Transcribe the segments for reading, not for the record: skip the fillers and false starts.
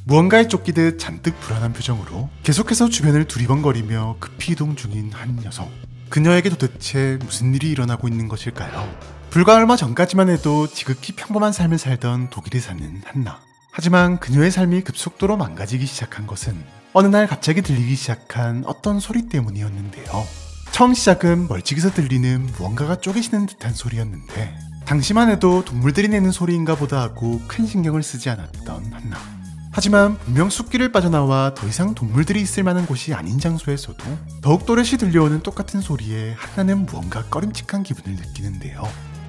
무언가에 쫓기듯 잔뜩 불안한 표정으로 계속해서 주변을 두리번거리며 급히 이동 중인 한 여성. 그녀에게 도대체 무슨 일이 일어나고 있는 것일까요? 불과 얼마 전까지만 해도 지극히 평범한 삶을 살던 독일에 사는 한나. 하지만 그녀의 삶이 급속도로 망가지기 시작한 것은 어느 날 갑자기 들리기 시작한 어떤 소리 때문이었는데요. 처음 시작은 멀찍이서 들리는 무언가가 쪼개지는 듯한 소리였는데 당시만 해도 동물들이 내는 소리인가 보다 하고 큰 신경을 쓰지 않았던 한나. 하지만 분명 숲길을 빠져나와 더 이상 동물들이 있을 만한 곳이 아닌 장소에서도 더욱 또렷이 들려오는 똑같은 소리에 한나는 무언가 꺼림칙한 기분을 느끼는데요.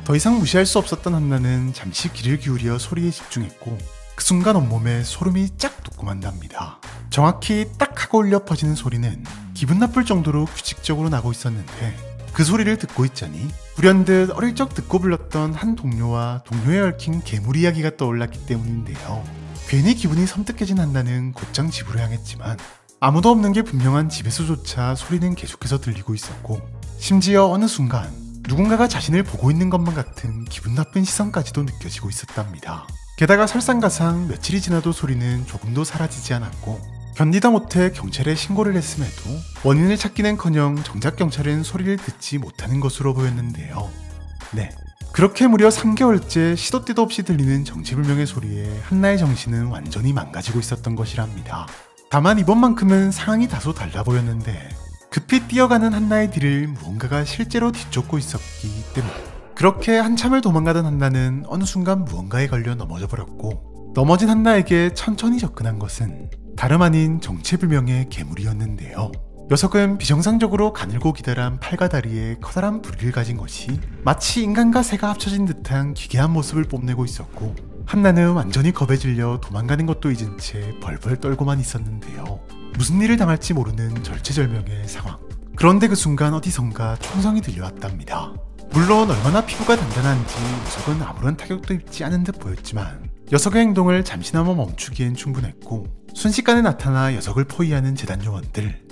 더 이상 무시할 수 없었던 한나는 잠시 귀를 기울여 소리에 집중했고 그 순간 온몸에 소름이 쫙 돋고만답니다. 정확히 딱 하고 울려 퍼지는 소리는 기분 나쁠 정도로 규칙적으로 나고 있었는데 그 소리를 듣고 있자니 불현듯 어릴 적 듣고 불렀던 한 동료와 동료에 얽힌 괴물 이야기가 떠올랐기 때문인데요. 괜히 기분이 섬뜩해진 한나는 곧장 집으로 향했지만 아무도 없는 게 분명한 집에서조차 소리는 계속해서 들리고 있었고 심지어 어느 순간 누군가가 자신을 보고 있는 것만 같은 기분 나쁜 시선까지도 느껴지고 있었답니다. 게다가 설상가상 며칠이 지나도 소리는 조금도 사라지지 않았고 견디다 못해 경찰에 신고를 했음에도 원인을 찾기는커녕 정작 경찰은 소리를 듣지 못하는 것으로 보였는데요. 네, 그렇게 무려 3개월째 시도 때도 없이 들리는 정체불명의 소리에 한나의 정신은 완전히 망가지고 있었던 것이랍니다. 다만 이번만큼은 상황이 다소 달라 보였는데 급히 뛰어가는 한나의 뒤를 무언가가 실제로 뒤쫓고 있었기 때문. 그렇게 한참을 도망가던 한나는 어느 순간 무언가에 걸려 넘어져 버렸고 넘어진 한나에게 천천히 접근한 것은 다름 아닌 정체불명의 괴물이었는데요. 녀석은 비정상적으로 가늘고 기다란 팔과 다리에 커다란 부리를 가진 것이 마치 인간과 새가 합쳐진 듯한 기괴한 모습을 뽐내고 있었고 한나는 완전히 겁에 질려 도망가는 것도 잊은 채 벌벌 떨고만 있었는데요. 무슨 일을 당할지 모르는 절체절명의 상황. 그런데 그 순간 어디선가 총성이 들려왔답니다. 물론 얼마나 피부가 단단한지 녀석은 아무런 타격도 입지 않은 듯 보였지만 녀석의 행동을 잠시나마 멈추기엔 충분했고 순식간에 나타나 녀석을 포위하는 재단 요원들.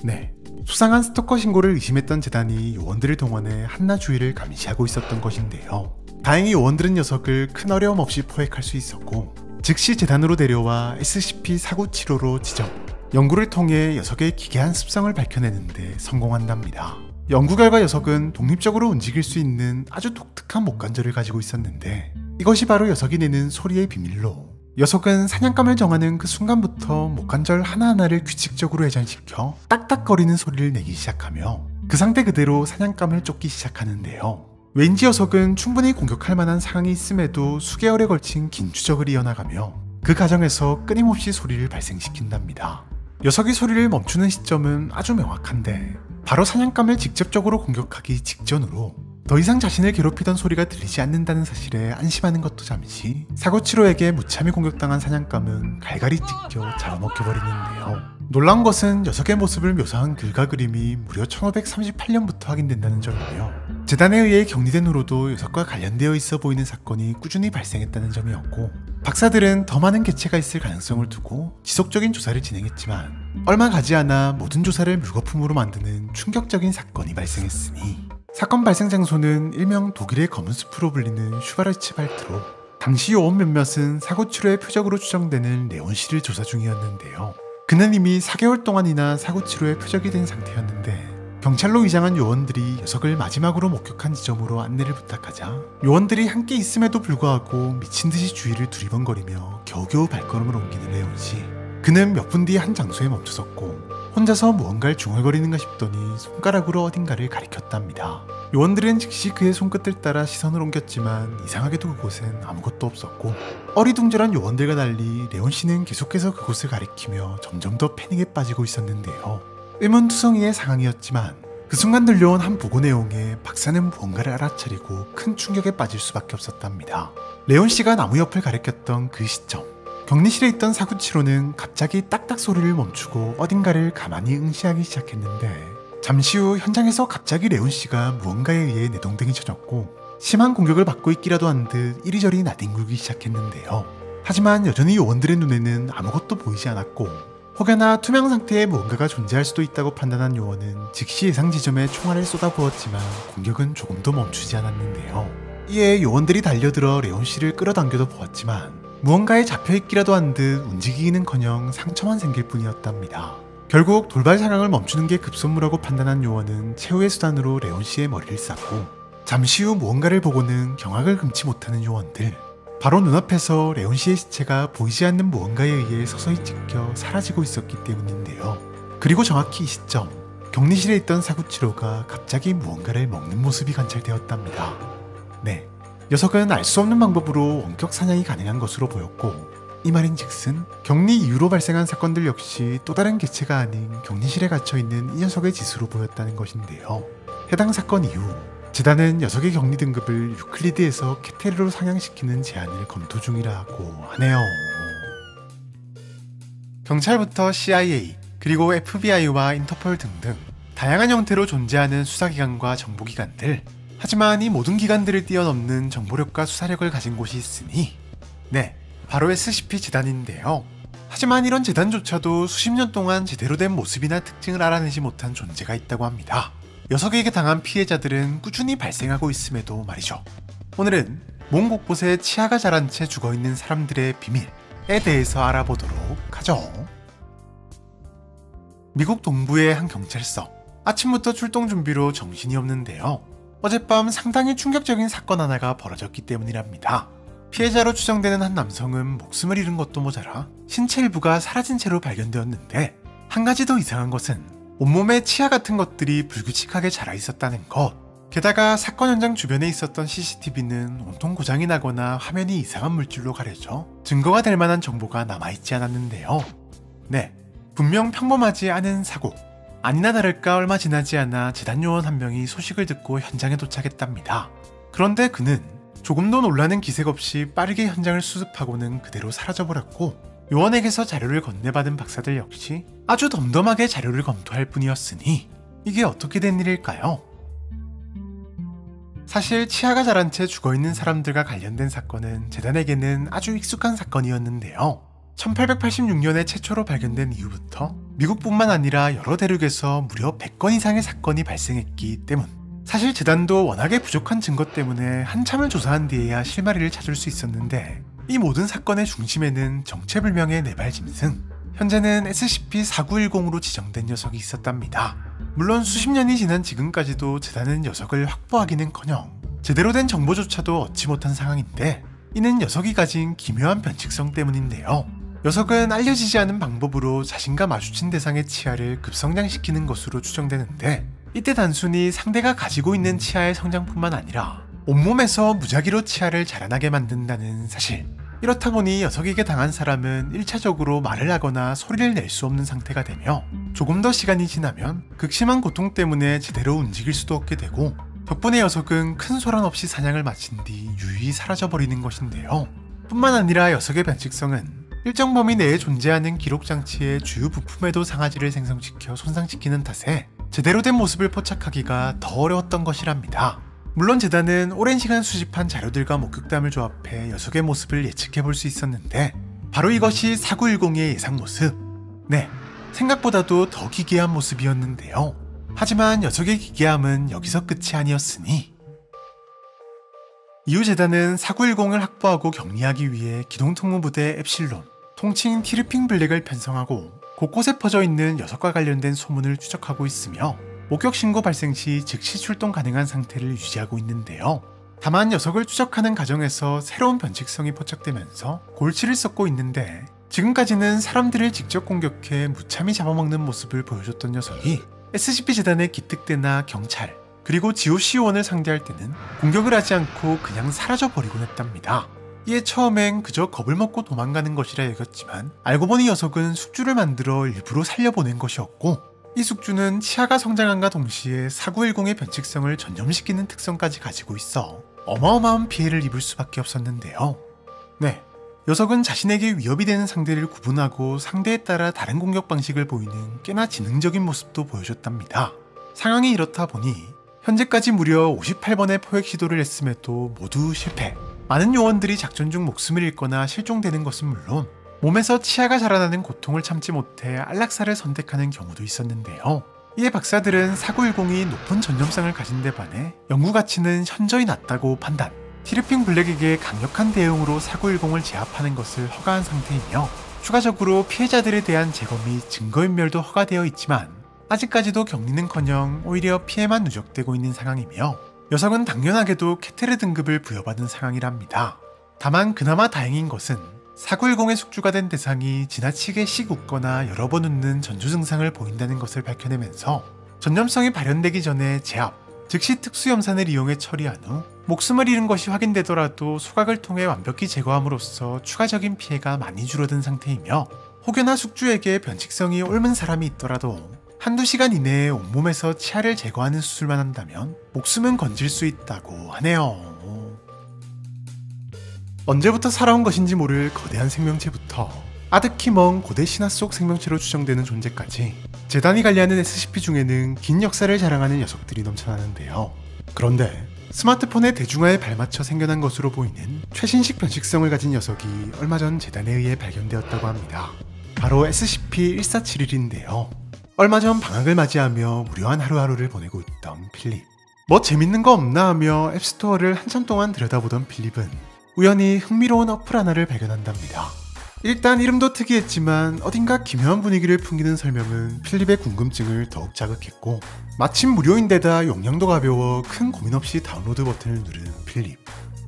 네, 수상한 스토커 신고를 의심했던 재단이 요원들을 동원해 한나 주위를 감시하고 있었던 것인데요. 다행히 요원들은 녀석을 큰 어려움 없이 포획할 수 있었고 즉시 재단으로 데려와 SCP-4975로 지정, 연구를 통해 녀석의 기괴한 습성을 밝혀내는데 성공한답니다. 연구 결과 녀석은 독립적으로 움직일 수 있는 아주 독특한 목관절을 가지고 있었는데 이것이 바로 녀석이 내는 소리의 비밀로 녀석은 사냥감을 정하는 그 순간부터 목관절 하나하나를 규칙적으로 회전시켜 딱딱거리는 소리를 내기 시작하며 그 상태 그대로 사냥감을 쫓기 시작하는데요. 왠지 녀석은 충분히 공격할 만한 상황이 있음에도 수개월에 걸친 긴 추적을 이어나가며 그 과정에서 끊임없이 소리를 발생시킨답니다. 녀석이 소리를 멈추는 시점은 아주 명확한데 바로 사냥감을 직접적으로 공격하기 직전으로 더 이상 자신을 괴롭히던 소리가 들리지 않는다는 사실에 안심하는 것도 잠시 4975에게 무참히 공격당한 사냥감은 갈갈이 찢겨 잡아먹혀버리는데요. 놀라운 것은 녀석의 모습을 묘사한 글과 그림이 무려 1538년부터 확인된다는 점이며 재단에 의해 격리된 후로도 녀석과 관련되어 있어 보이는 사건이 꾸준히 발생했다는 점이었고 박사들은 더 많은 개체가 있을 가능성을 두고 지속적인 조사를 진행했지만 얼마 가지 않아 모든 조사를 물거품으로 만드는 충격적인 사건이 발생했으니 사건 발생 장소는 일명 독일의 검은 숲으로 불리는 슈바르츠발트로 당시 요원 몇몇은 사고 치료의 표적으로 추정되는 레온씨를 조사 중이었는데요. 그는 이미 4개월 동안이나 사고 치료의 표적이 된 상태였는데 경찰로 위장한 요원들이 녀석을 마지막으로 목격한 지점으로 안내를 부탁하자 요원들이 함께 있음에도 불구하고 미친듯이 주위를 두리번거리며 겨우겨우 발걸음을 옮기는 레온씨. 그는 몇 분 뒤 한 장소에 멈춰섰고 혼자서 무언가를 중얼거리는가 싶더니 손가락으로 어딘가를 가리켰답니다. 요원들은 즉시 그의 손끝을 따라 시선을 옮겼지만 이상하게도 그곳엔 아무것도 없었고 어리둥절한 요원들과 달리 레온씨는 계속해서 그곳을 가리키며 점점 더 패닉에 빠지고 있었는데요. 의문투성이의 상황이었지만 그 순간 들려온 한 보고 내용에 박사는 무언가를 알아차리고 큰 충격에 빠질 수밖에 없었답니다. 레온씨가 나무 옆을 가리켰던 그 시점, 격리실에 있던 4975는 갑자기 딱딱 소리를 멈추고 어딘가를 가만히 응시하기 시작했는데 잠시 후 현장에서 갑자기 레온씨가 무언가에 의해 내동댕이 쳐졌고 심한 공격을 받고 있기라도 한 듯 이리저리 나뒹굴기 시작했는데요. 하지만 여전히 요원들의 눈에는 아무것도 보이지 않았고 혹여나 투명 상태에 무언가가 존재할 수도 있다고 판단한 요원은 즉시 예상 지점에 총알을 쏟아부었지만 공격은 조금도 멈추지 않았는데요. 이에 요원들이 달려들어 레온 씨를 끌어당겨도 보았지만 무언가에 잡혀있기라도 한 듯 움직이기는커녕 상처만 생길 뿐이었답니다. 결국 돌발 상황을 멈추는 게 급선무라고 판단한 요원은 최후의 수단으로 레온 씨의 머리를 쌌고, 잠시 후 무언가를 보고는 경악을 금치 못하는 요원들. 바로 눈앞에서 레온 씨의 시체가 보이지 않는 무언가에 의해 서서히 찢겨 사라지고 있었기 때문인데요. 그리고 정확히 이 시점, 격리실에 있던 사구치로가 갑자기 무언가를 먹는 모습이 관찰되었답니다. 네, 녀석은 알 수 없는 방법으로 원격 사냥이 가능한 것으로 보였고, 이 말인즉슨 격리 이후로 발생한 사건들 역시 또 다른 개체가 아닌 격리실에 갇혀있는 이 녀석의 짓으로 보였다는 것인데요. 해당 사건 이후 재단은 녀석의 격리 등급을 유클리드에서 케테르로 상향시키는 제안을 검토 중이라고 하네요. 경찰부터 CIA, 그리고 FBI와 인터폴 등등 다양한 형태로 존재하는 수사기관과 정보기관들, 하지만 이 모든 기관들을 뛰어넘는 정보력과 수사력을 가진 곳이 있으니, 네, 바로 SCP-재단인데요. 하지만 이런 재단조차도 수십 년 동안 제대로 된 모습이나 특징을 알아내지 못한 존재가 있다고 합니다. 녀석에게 당한 피해자들은 꾸준히 발생하고 있음에도 말이죠. 오늘은 몸 곳곳에 치아가 자란 채 죽어있는 사람들의 비밀에 대해서 알아보도록 하죠. 미국 동부의 한 경찰서. 아침부터 출동 준비로 정신이 없는데요. 어젯밤 상당히 충격적인 사건 하나가 벌어졌기 때문이랍니다. 피해자로 추정되는 한 남성은 목숨을 잃은 것도 모자라 신체 일부가 사라진 채로 발견되었는데, 한 가지 더 이상한 것은 온몸에 치아 같은 것들이 불규칙하게 자라 있었다는 것. 게다가 사건 현장 주변에 있었던 CCTV는 온통 고장이 나거나 화면이 이상한 물질로 가려져 증거가 될 만한 정보가 남아있지 않았는데요. 네, 분명 평범하지 않은 사고. 아니나 다를까 얼마 지나지 않아 재단 요원 한 명이 소식을 듣고 현장에 도착했답니다. 그런데 그는 조금도 놀라는 기색 없이 빠르게 현장을 수습하고는 그대로 사라져버렸고, 요원에게서 자료를 건네받은 박사들 역시 아주 덤덤하게 자료를 검토할 뿐이었으니 이게 어떻게 된 일일까요? 사실 치아가 자란 채 죽어있는 사람들과 관련된 사건은 재단에게는 아주 익숙한 사건이었는데요. 1886년에 최초로 발견된 이후부터 미국뿐만 아니라 여러 대륙에서 무려 100건 이상의 사건이 발생했기 때문, 사실 재단도 워낙에 부족한 증거 때문에 한참을 조사한 뒤에야 실마리를 찾을 수 있었는데, 이 모든 사건의 중심에는 정체불명의 네발짐승, 현재는 SCP-4910으로 지정된 녀석이 있었답니다. 물론 수십 년이 지난 지금까지도 재단은 녀석을 확보하기는커녕 제대로 된 정보조차도 얻지 못한 상황인데, 이는 녀석이 가진 기묘한 변칙성 때문인데요. 녀석은 알려지지 않은 방법으로 자신과 마주친 대상의 치아를 급성장시키는 것으로 추정되는데, 이때 단순히 상대가 가지고 있는 치아의 성장뿐만 아니라 온몸에서 무작위로 치아를 자라나게 만든다는 사실. 이렇다 보니 녀석에게 당한 사람은 1차적으로 말을 하거나 소리를 낼 수 없는 상태가 되며, 조금 더 시간이 지나면 극심한 고통 때문에 제대로 움직일 수도 없게 되고, 덕분에 녀석은 큰 소란 없이 사냥을 마친 뒤 유유히 사라져버리는 것인데요. 뿐만 아니라 녀석의 변칙성은 일정 범위 내에 존재하는 기록장치의 주요 부품에도 상아지를 생성시켜 손상시키는 탓에 제대로 된 모습을 포착하기가 더 어려웠던 것이랍니다. 물론 재단은 오랜 시간 수집한 자료들과 목격담을 조합해 녀석의 모습을 예측해볼 수 있었는데, 바로 이것이 4910의 예상 모습. 네, 생각보다도 더 기괴한 모습이었는데요. 하지만 녀석의 기괴함은 여기서 끝이 아니었으니, 이후 재단은 4910을 확보하고 격리하기 위해 기동특무부대 엡실론, 통칭 티르핑 블랙을 편성하고 곳곳에 퍼져있는 녀석과 관련된 소문을 추적하고 있으며, 목격 신고 발생 시 즉시 출동 가능한 상태를 유지하고 있는데요. 다만 녀석을 추적하는 과정에서 새로운 변칙성이 포착되면서 골치를 썩고 있는데, 지금까지는 사람들을 직접 공격해 무참히 잡아먹는 모습을 보여줬던 녀석이 SCP-재단의 기특대나 경찰, 그리고 GOC-1을 상대할 때는 공격을 하지 않고 그냥 사라져버리곤 했답니다. 이에 처음엔 그저 겁을 먹고 도망가는 것이라 여겼지만, 알고 보니 녀석은 숙주를 만들어 일부러 살려보낸 것이었고, 이 숙주는 치아가 성장함과 동시에 4910의 변칙성을 전염시키는 특성까지 가지고 있어 어마어마한 피해를 입을 수밖에 없었는데요. 네, 녀석은 자신에게 위협이 되는 상대를 구분하고 상대에 따라 다른 공격 방식을 보이는 꽤나 지능적인 모습도 보여줬답니다. 상황이 이렇다 보니 현재까지 무려 58번의 포획 시도를 했음에도 모두 실패. 많은 요원들이 작전 중 목숨을 잃거나 실종되는 것은 물론 몸에서 치아가 자라나는 고통을 참지 못해 안락사를 선택하는 경우도 있었는데요. 이에 박사들은 4910이 높은 전염성을 가진 데 반해 연구 가치는 현저히 낮다고 판단. 티르핑 블랙에게 강력한 대응으로 4910을 제압하는 것을 허가한 상태이며 추가적으로 피해자들에 대한 재검 및 증거인멸도 허가되어 있지만 아직까지도 격리는커녕 오히려 피해만 누적되고 있는 상황이며 녀석은 당연하게도 캐테르 등급을 부여받은 상황이랍니다. 다만 그나마 다행인 것은 4910의 숙주가 된 대상이 지나치게 씩 웃거나 여러 번 웃는 전조 증상을 보인다는 것을 밝혀내면서 전염성이 발현되기 전에 제압, 즉시 특수염산을 이용해 처리한 후 목숨을 잃은 것이 확인되더라도 소각을 통해 완벽히 제거함으로써 추가적인 피해가 많이 줄어든 상태이며 혹여나 숙주에게 변칙성이 옮은 사람이 있더라도 한두 시간 이내에 온몸에서 치아를 제거하는 수술만 한다면 목숨은 건질 수 있다고 하네요. 언제부터 살아온 것인지 모를 거대한 생명체부터 아득히 먼 고대 신화 속 생명체로 추정되는 존재까지 재단이 관리하는 SCP 중에는 긴 역사를 자랑하는 녀석들이 넘쳐나는데요. 그런데 스마트폰의 대중화에 발맞춰 생겨난 것으로 보이는 최신식 변식성을 가진 녀석이 얼마 전 재단에 의해 발견되었다고 합니다. 바로 SCP-1471인데요. 얼마 전 방학을 맞이하며 무료한 하루하루를 보내고 있던 필립. 뭐 재밌는 거 없나 하며 앱스토어를 한참 동안 들여다보던 필립은 우연히 흥미로운 어플 하나를 발견한답니다. 일단 이름도 특이했지만 어딘가 기묘한 분위기를 풍기는 설명은 필립의 궁금증을 더욱 자극했고 마침 무료인데다 용량도 가벼워 큰 고민 없이 다운로드 버튼을 누른 필립.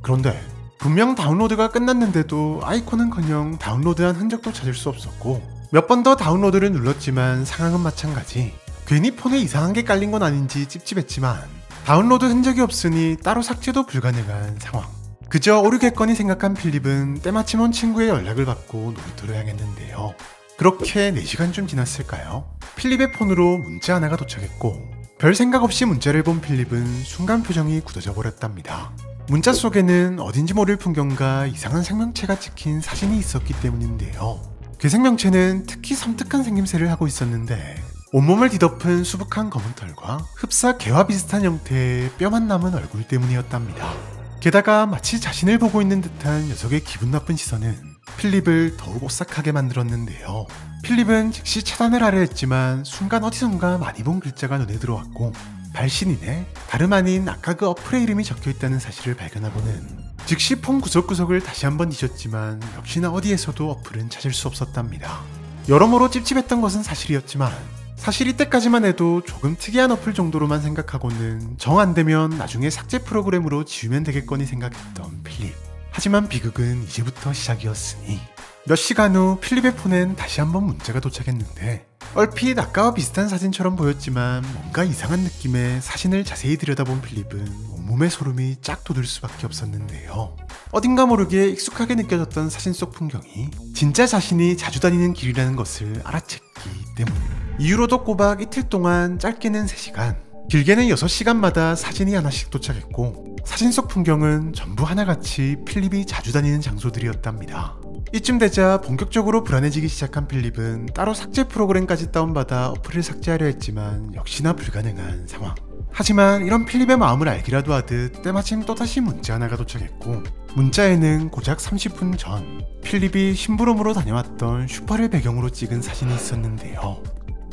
그런데 분명 다운로드가 끝났는데도 아이콘은커녕 다운로드한 흔적도 찾을 수 없었고 몇 번 더 다운로드를 눌렀지만 상황은 마찬가지. 괜히 폰에 이상한 게 깔린 건 아닌지 찝찝했지만 다운로드 흔적이 없으니 따로 삭제도 불가능한 상황. 그저 오류겠거니 생각한 필립은 때마침 온 친구의 연락을 받고 놀이터를 향했는데요. 그렇게 4시간쯤 지났을까요? 필립의 폰으로 문자 하나가 도착했고 별 생각 없이 문자를 본 필립은 순간 표정이 굳어져 버렸답니다. 문자 속에는 어딘지 모를 풍경과 이상한 생명체가 찍힌 사진이 있었기 때문인데요. 그 생명체는 특히 섬뜩한 생김새를 하고 있었는데 온몸을 뒤덮은 수북한 검은 털과 흡사 개와 비슷한 형태의 뼈만 남은 얼굴 때문이었답니다. 게다가 마치 자신을 보고 있는 듯한 녀석의 기분 나쁜 시선은 필립을 더욱 오싹하게 만들었는데요. 필립은 즉시 차단을 하려 했지만 순간 어디선가 많이 본 글자가 눈에 들어왔고 발신인에 다름 아닌 아까 그 어플의 이름이 적혀있다는 사실을 발견하고는 즉시 폰 구석구석을 다시 한번 뒤졌지만 역시나 어디에서도 어플은 찾을 수 없었답니다. 여러모로 찝찝했던 것은 사실이었지만 사실 이때까지만 해도 조금 특이한 어플 정도로만 생각하고는 정 안되면 나중에 삭제 프로그램으로 지우면 되겠거니 생각했던 필립. 하지만 비극은 이제부터 시작이었으니 몇 시간 후 필립의 폰엔 다시 한번 문자가 도착했는데 얼핏 아까와 비슷한 사진처럼 보였지만 뭔가 이상한 느낌의 사진을 자세히 들여다본 필립은 온몸에 소름이 쫙 돋을 수밖에 없었는데요. 어딘가 모르게 익숙하게 느껴졌던 사진 속 풍경이 진짜 자신이 자주 다니는 길이라는 것을 알아챘기 때문. 이후로도 꼬박 이틀 동안 짧게는 3시간, 길게는 6시간마다 사진이 하나씩 도착했고 사진 속 풍경은 전부 하나같이 필립이 자주 다니는 장소들이었답니다. 이쯤 되자 본격적으로 불안해지기 시작한 필립은 따로 삭제 프로그램까지 다운받아 어플을 삭제하려 했지만 역시나 불가능한 상황. 하지만 이런 필립의 마음을 알기라도 하듯 때마침 또다시 문자 하나가 도착했고 문자에는 고작 30분 전 필립이 심부름으로 다녀왔던 슈퍼를 배경으로 찍은 사진이 있었는데요.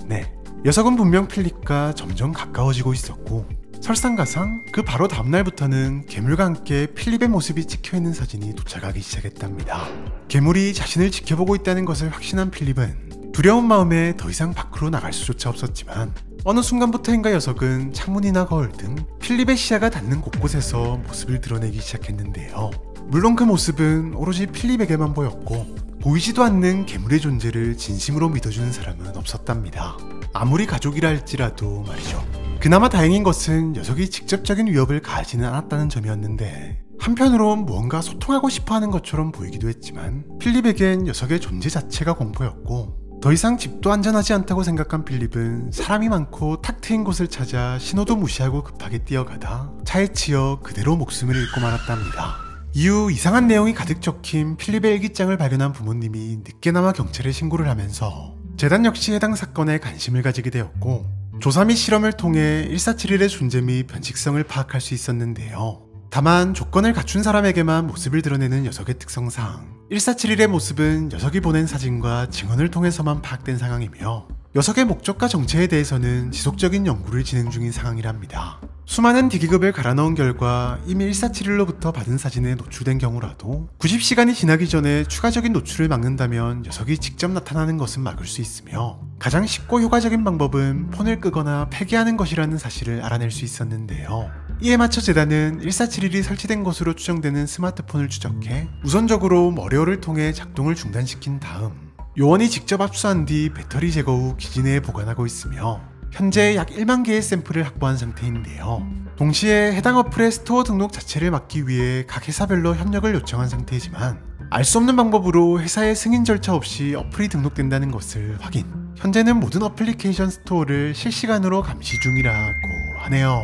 네, 녀석은 분명 필립과 점점 가까워지고 있었고 설상가상 그 바로 다음날부터는 괴물과 함께 필립의 모습이 찍혀있는 사진이 도착하기 시작했답니다. 괴물이 자신을 지켜보고 있다는 것을 확신한 필립은 두려운 마음에 더 이상 밖으로 나갈 수조차 없었지만 어느 순간부터인가 녀석은 창문이나 거울 등 필립의 시야가 닿는 곳곳에서 모습을 드러내기 시작했는데요. 물론 그 모습은 오로지 필립에게만 보였고 보이지도 않는 괴물의 존재를 진심으로 믿어주는 사람은 없었답니다. 아무리 가족이라 할지라도 말이죠. 그나마 다행인 것은 녀석이 직접적인 위협을 가하지는 않았다는 점이었는데 한편으론 무언가 소통하고 싶어하는 것처럼 보이기도 했지만 필립에겐 녀석의 존재 자체가 공포였고 더 이상 집도 안전하지 않다고 생각한 필립은 사람이 많고 탁 트인 곳을 찾아 신호도 무시하고 급하게 뛰어가다 차에 치여 그대로 목숨을 잃고 말았답니다. 이후 이상한 내용이 가득 적힌 필립의 일기장을 발견한 부모님이 늦게나마 경찰에 신고를 하면서 재단 역시 해당 사건에 관심을 가지게 되었고 조사 및 실험을 통해 1471의 존재 및 변칙성을 파악할 수 있었는데요. 다만 조건을 갖춘 사람에게만 모습을 드러내는 녀석의 특성상 1471의 모습은 녀석이 보낸 사진과 증언을 통해서만 파악된 상황이며 녀석의 목적과 정체에 대해서는 지속적인 연구를 진행 중인 상황이랍니다. 수많은 대기급을 갈아넣은 결과 이미 1471로부터 받은 사진에 노출된 경우라도 90시간이 지나기 전에 추가적인 노출을 막는다면 녀석이 직접 나타나는 것은 막을 수 있으며 가장 쉽고 효과적인 방법은 폰을 끄거나 폐기하는 것이라는 사실을 알아낼 수 있었는데요. 이에 맞춰 재단은 1471이 설치된 것으로 추정되는 스마트폰을 추적해 우선적으로 머리어를 통해 작동을 중단시킨 다음 요원이 직접 압수한 뒤 배터리 제거 후 기지 내에 보관하고 있으며 현재 약 1만 개의 샘플을 확보한 상태인데요. 동시에 해당 어플의 스토어 등록 자체를 막기 위해 각 회사별로 협력을 요청한 상태이지만 알 수 없는 방법으로 회사의 승인 절차 없이 어플이 등록된다는 것을 확인. 현재는 모든 어플리케이션 스토어를 실시간으로 감시 중이라고 하네요.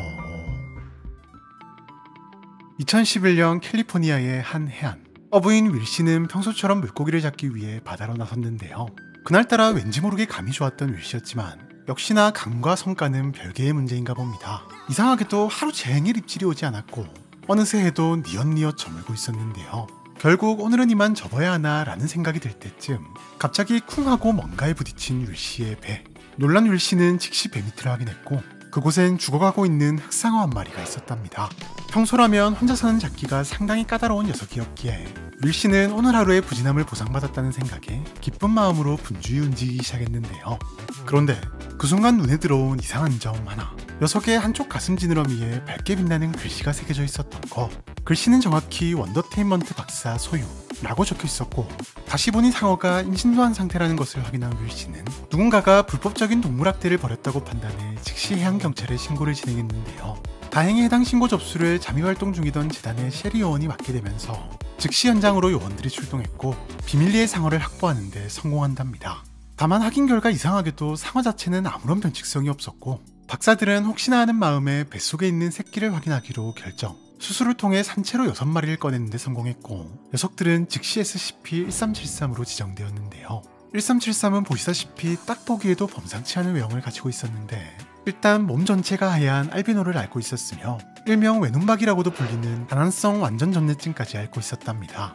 2011년 캘리포니아의 한 해안. 어부인 윌 씨는 평소처럼 물고기를 잡기 위해 바다로 나섰는데요. 그날따라 왠지 모르게 감이 좋았던 윌 씨였지만 역시나 감과 성과는 별개의 문제인가 봅니다. 이상하게도 하루 종일 입질이 오지 않았고 어느새 해도 뉘엿뉘엿 저물고 있었는데요. 결국 오늘은 이만 접어야 하나 라는 생각이 들 때쯤 갑자기 쿵 하고 뭔가에 부딪힌 윌 씨의 배. 놀란 윌 씨는 즉시 배 밑을 확인했고 그곳엔 죽어가고 있는 흑상어 한 마리가 있었답니다. 평소라면 혼자서는 잡기가 상당히 까다로운 녀석이었기에 윌 씨는 오늘 하루의 부진함을 보상받았다는 생각에 기쁜 마음으로 분주히 움직이기 시작했는데요. 그런데 그 순간 눈에 들어온 이상한 점 하나. 녀석의 한쪽 가슴 지느러미에 밝게 빛나는 글씨가 새겨져 있었던 것. 글씨는 정확히 원더테인먼트 박사 소유 라고 적혀 있었고 다시 보니 상어가 임신도한 상태라는 것을 확인한 윌 씨는 누군가가 불법적인 동물학대를 벌였다고 판단해 즉시 해양경찰에 신고를 진행했는데요. 다행히 해당 신고 접수를 자미활동 중이던 재단의 셰리 요원이 맡게 되면서 즉시 현장으로 요원들이 출동했고 비밀리에 상어를 확보하는 데 성공한답니다. 다만 확인 결과 이상하게도 상어 자체는 아무런 변칙성이 없었고 박사들은 혹시나 하는 마음에 뱃속에 있는 새끼를 확인하기로 결정. 수술을 통해 산채로 6마리를 꺼내는 데 성공했고 녀석들은 즉시 SCP-1373으로 지정되었는데요. 1373은 보시다시피 딱 보기에도 범상치 않은 외형을 가지고 있었는데 일단 몸 전체가 하얀 알비노를 앓고 있었으며 일명 외눈박이라고도 불리는 다난성 완전 전뇌증까지 앓고 있었답니다.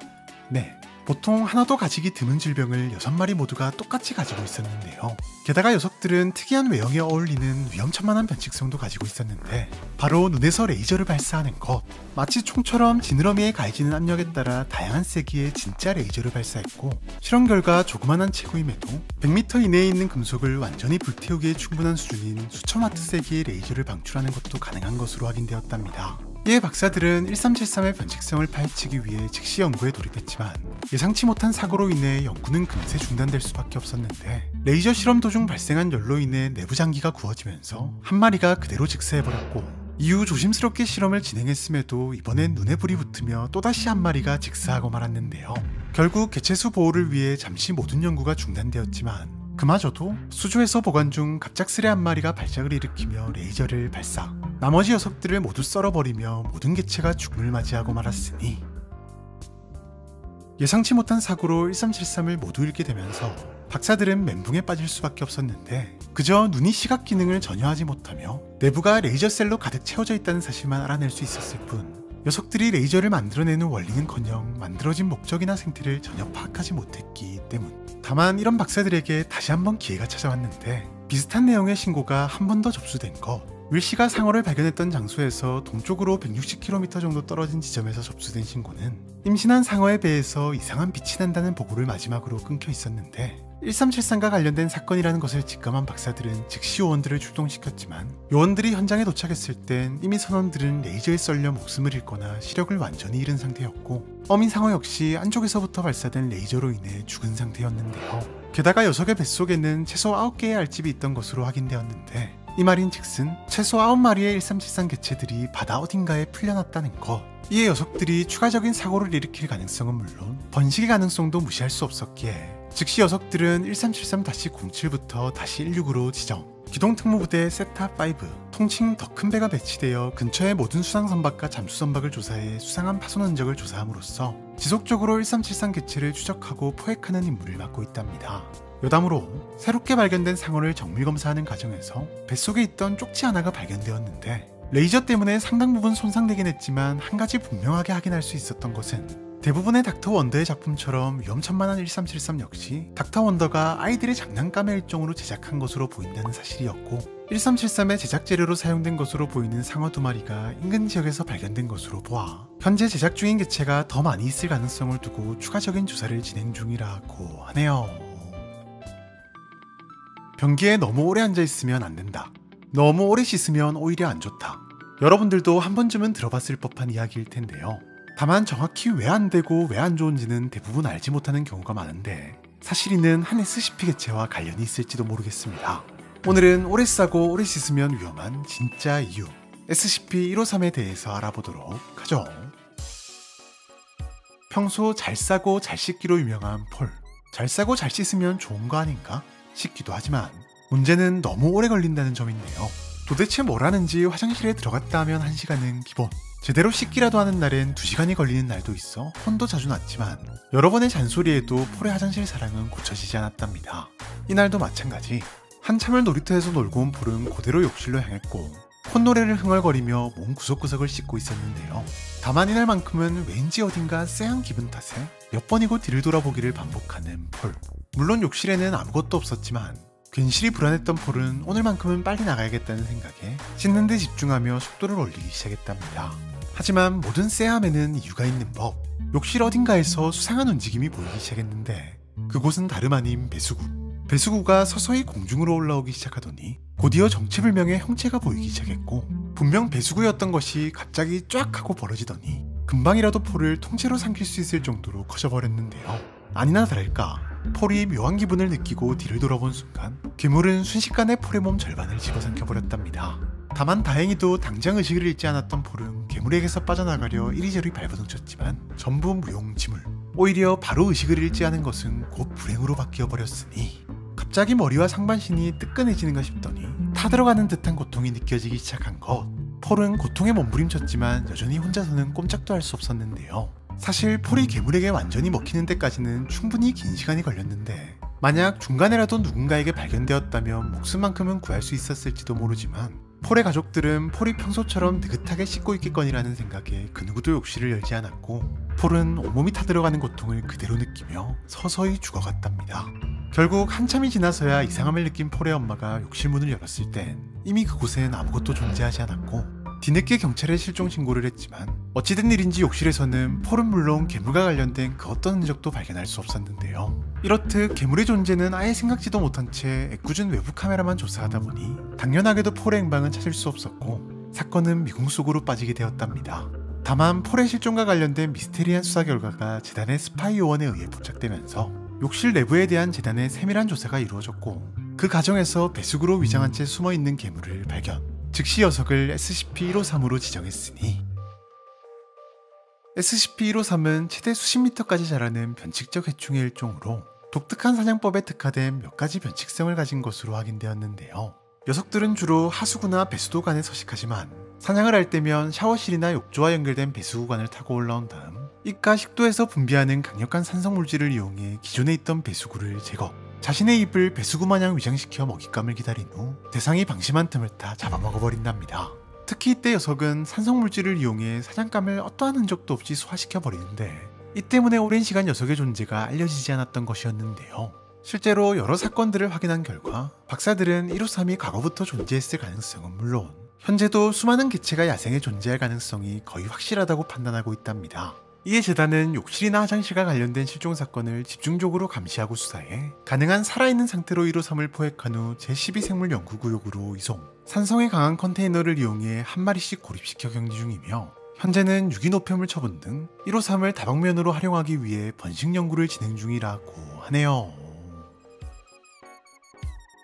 네, 보통 하나도 가지기 드문 질병을 6마리 모두가 똑같이 가지고 있었는데요. 게다가 녀석들은 특이한 외형에 어울리는 위험천만한 변칙성도 가지고 있었는데 바로 눈에서 레이저를 발사하는 것. 마치 총처럼 지느러미에 가해지는 압력에 따라 다양한 세기의 진짜 레이저를 발사했고 실험 결과 조그만한 체구임에도 100m 이내에 있는 금속을 완전히 불태우기에 충분한 수준인 수천 와트 세기의 레이저를 방출하는 것도 가능한 것으로 확인되었답니다. 이에 박사들은 1373의 변칙성을 파헤치기 위해 즉시 연구에 돌입했지만 예상치 못한 사고로 인해 연구는 금세 중단될 수밖에 없었는데 레이저 실험 도중 발생한 열로 인해 내부 장기가 구워지면서 한 마리가 그대로 직사해버렸고 이후 조심스럽게 실험을 진행했음에도 이번엔 눈에 불이 붙으며 또다시 한 마리가 직사하고 말았는데요. 결국 개체수 보호를 위해 잠시 모든 연구가 중단되었지만 그마저도 수조에서 보관 중 갑작스레 한 마리가 발작을 일으키며 레이저를 발사. 나머지 녀석들을 모두 썰어버리며 모든 개체가 죽음을 맞이하고 말았으니 예상치 못한 사고로 1373을 모두 잃게 되면서 박사들은 멘붕에 빠질 수밖에 없었는데 그저 눈이 시각 기능을 전혀 하지 못하며 내부가 레이저셀로 가득 채워져 있다는 사실만 알아낼 수 있었을 뿐 녀석들이 레이저를 만들어내는 원리는커녕 만들어진 목적이나 생태를 전혀 파악하지 못했기 때문. 다만 이런 박사들에게 다시 한번 기회가 찾아왔는데 비슷한 내용의 신고가 한 번 더 접수된 것. 윌 씨가 상어를 발견했던 장소에서 동쪽으로 160km 정도 떨어진 지점에서 접수된 신고는 임신한 상어의 배에서 이상한 빛이 난다는 보고를 마지막으로 끊겨 있었는데 1373과 관련된 사건이라는 것을 직감한 박사들은 즉시 요원들을 출동시켰지만 요원들이 현장에 도착했을 땐 이미 선원들은 레이저에 썰려 목숨을 잃거나 시력을 완전히 잃은 상태였고 어민 상어 역시 안쪽에서부터 발사된 레이저로 인해 죽은 상태였는데요. 게다가 녀석의 뱃속에는 최소 9개의 알집이 있던 것으로 확인되었는데 이 말인즉슨 최소 9마리의 1373 개체들이 바다 어딘가에 풀려났다는 것. 이에 녀석들이 추가적인 사고를 일으킬 가능성은 물론 번식의 가능성도 무시할 수 없었기에 즉시 녀석들은 1373-07부터 다시 16으로 지정. 기동특무부대 세타5, 통칭 더 큰 배가 배치되어 근처의 모든 수상선박과 잠수선박을 조사해 수상한 파손 흔적을 조사함으로써 지속적으로 1373 개체를 추적하고 포획하는 임무를 맡고 있답니다. 여담으로 새롭게 발견된 상어를 정밀 검사하는 과정에서 뱃속에 있던 쪽지 하나가 발견되었는데 레이저 때문에 상당 부분 손상되긴 했지만 한 가지 분명하게 확인할 수 있었던 것은 대부분의 닥터 원더의 작품처럼 위험천만한 1373 역시 닥터 원더가 아이들의 장난감의 일종으로 제작한 것으로 보인다는 사실이었고, 1373의 제작 재료로 사용된 것으로 보이는 상어 2마리가 인근 지역에서 발견된 것으로 보아 현재 제작 중인 개체가 더 많이 있을 가능성을 두고 추가적인 조사를 진행 중이라고 하네요. 변기에 너무 오래 앉아있으면 안 된다. 너무 오래 씻으면 오히려 안 좋다. 여러분들도 한 번쯤은 들어봤을 법한 이야기일 텐데요. 다만 정확히 왜 안 되고 왜 안 좋은지는 대부분 알지 못하는 경우가 많은데, 사실 이는 한 SCP 개체와 관련이 있을지도 모르겠습니다. 오늘은 오래 싸고 오래 씻으면 위험한 진짜 이유, SCP-153에 대해서 알아보도록 하죠. 평소 잘 싸고 잘 씻기로 유명한 폴. 잘 싸고 잘 씻으면 좋은 거 아닌가 싶기도 하지만, 문제는 너무 오래 걸린다는 점인데요. 도대체 뭘 하는지 화장실에 들어갔다 하면 1시간은 기본, 제대로 씻기라도 하는 날엔 2시간이 걸리는 날도 있어 혼도 자주 났지만, 여러 번의 잔소리에도 폴의 화장실 사랑은 고쳐지지 않았답니다. 이날도 마찬가지. 한참을 놀이터에서 놀고 온 폴은 그대로 욕실로 향했고 콧노래를 흥얼거리며 몸 구석구석을 씻고 있었는데요. 다만 이날만큼은 왠지 어딘가 쎄한 기분 탓에 몇 번이고 뒤를 돌아보기를 반복하는 폴. 물론 욕실에는 아무것도 없었지만 괜시리 불안했던 폴은 오늘만큼은 빨리 나가야겠다는 생각에 씻는 데 집중하며 속도를 올리기 시작했답니다. 하지만 모든 쎄함에는 이유가 있는 법. 욕실 어딘가에서 수상한 움직임이 보이기 시작했는데, 그곳은 다름 아닌 배수구. 배수구가 서서히 공중으로 올라오기 시작하더니 곧이어 정체불명의 형체가 보이기 시작했고, 분명 배수구였던 것이 갑자기 쫙 하고 벌어지더니 금방이라도 폴을 통째로 삼킬 수 있을 정도로 커져버렸는데요. 아니나 다를까 폴이 묘한 기분을 느끼고 뒤를 돌아본 순간 괴물은 순식간에 폴의 몸 절반을 집어삼켜버렸답니다. 다만 다행히도 당장 의식을 잃지 않았던 폴은 괴물에게서 빠져나가려 이리저리 발버둥쳤지만 전부 무용지물. 오히려 바로 의식을 잃지 않은 것은 곧 불행으로 바뀌어버렸으니 갑자기 머리와 상반신이 뜨끈해지는가 싶더니 타들어가는 듯한 고통이 느껴지기 시작한 것. 폴은 고통에 몸부림쳤지만 여전히 혼자서는 꼼짝도 할 수 없었는데요. 사실 폴이 괴물에게 완전히 먹히는 데까지는 충분히 긴 시간이 걸렸는데, 만약 중간에라도 누군가에게 발견되었다면 목숨만큼은 구할 수 있었을지도 모르지만, 폴의 가족들은 폴이 평소처럼 느긋하게 씻고 있겠거니라는 생각에 그 누구도 욕실을 열지 않았고, 폴은 온몸이 타들어가는 고통을 그대로 느끼며 서서히 죽어갔답니다. 결국 한참이 지나서야 이상함을 느낀 폴의 엄마가 욕실 문을 열었을 땐 이미 그곳엔 아무것도 존재하지 않았고, 뒤늦게 경찰에 실종 신고를 했지만 어찌된 일인지 욕실에서는 폴은 물론 괴물과 관련된 그 어떤 흔적도 발견할 수 없었는데요. 이렇듯 괴물의 존재는 아예 생각지도 못한 채 애꿎은 외부 카메라만 조사하다 보니 당연하게도 폴의 행방은 찾을 수 없었고, 사건은 미궁 속으로 빠지게 되었답니다. 다만 폴의 실종과 관련된 미스테리한 수사 결과가 재단의 스파이 요원에 의해 포착되면서 욕실 내부에 대한 재단의 세밀한 조사가 이루어졌고, 그 과정에서 배수구로 위장한 채 숨어있는 괴물을 발견, 즉시 녀석을 SCP-153으로 지정했으니, SCP-153은 최대 수십 미터까지 자라는 변칙적 해충의 일종으로 독특한 사냥법에 특화된 몇 가지 변칙성을 가진 것으로 확인되었는데요. 녀석들은 주로 하수구나 배수도관에 서식하지만 사냥을 할 때면 샤워실이나 욕조와 연결된 배수구관을 타고 올라온 다음 입과 식도에서 분비하는 강력한 산성물질을 이용해 기존에 있던 배수구를 제거, 자신의 입을 배수구 마냥 위장시켜 먹잇감을 기다린 후 대상이 방심한 틈을 타 잡아먹어버린답니다. 특히 이때 녀석은 산성물질을 이용해 사냥감을 어떠한 흔적도 없이 소화시켜버리는데, 이 때문에 오랜 시간 녀석의 존재가 알려지지 않았던 것이었는데요. 실제로 여러 사건들을 확인한 결과 박사들은 153이 과거부터 존재했을 가능성은 물론 현재도 수많은 개체가 야생에 존재할 가능성이 거의 확실하다고 판단하고 있답니다. 이에 재단은 욕실이나 화장실과 관련된 실종 사건을 집중적으로 감시하고 수사해 가능한 살아있는 상태로 153을 포획한 후 제12생물연구구역으로 이송, 산성에 강한 컨테이너를 이용해 한 마리씩 고립시켜 격리 중이며, 현재는 유기노폐물 처분 등 153을 다방면으로 활용하기 위해 번식 연구를 진행 중이라고 하네요.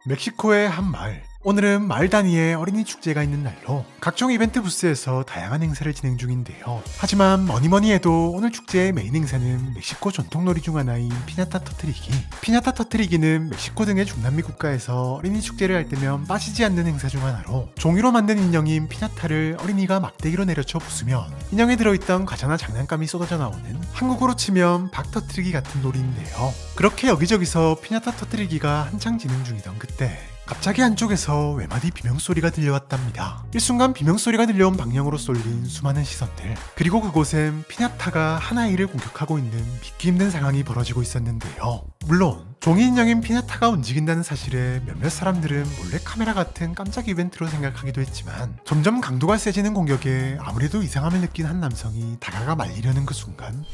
멕시코의 한 마을. 오늘은 마을 단위의 어린이 축제가 있는 날로 각종 이벤트 부스에서 다양한 행사를 진행 중인데요. 하지만 뭐니뭐니 해도 오늘 축제의 메인 행사는 멕시코 전통놀이 중 하나인 피냐타 터트리기. 피냐타 터트리기는 멕시코 등의 중남미 국가에서 어린이 축제를 할 때면 빠지지 않는 행사 중 하나로, 종이로 만든 인형인 피냐타를 어린이가 막대기로 내려쳐 부수면 인형에 들어있던 과자나 장난감이 쏟아져 나오는, 한국어로 치면 박 터트리기 같은 놀이인데요. 그렇게 여기저기서 피냐타 터트리기가 한창 진행 중이던 그때 갑자기 안쪽에서 외마디 비명소리가 들려왔답니다. 일순간 비명소리가 들려온 방향으로 쏠린 수많은 시선들, 그리고 그곳엔 피냐타가 한 아이를 공격하고 있는 믿기 힘든 상황이 벌어지고 있었는데요. 물론 종이 인형인 피냐타가 움직인다는 사실에 몇몇 사람들은 몰래 카메라 같은 깜짝 이벤트로 생각하기도 했지만, 점점 강도가 세지는 공격에 아무래도 이상함을 느낀 한 남성이 다가가 말리려는 그 순간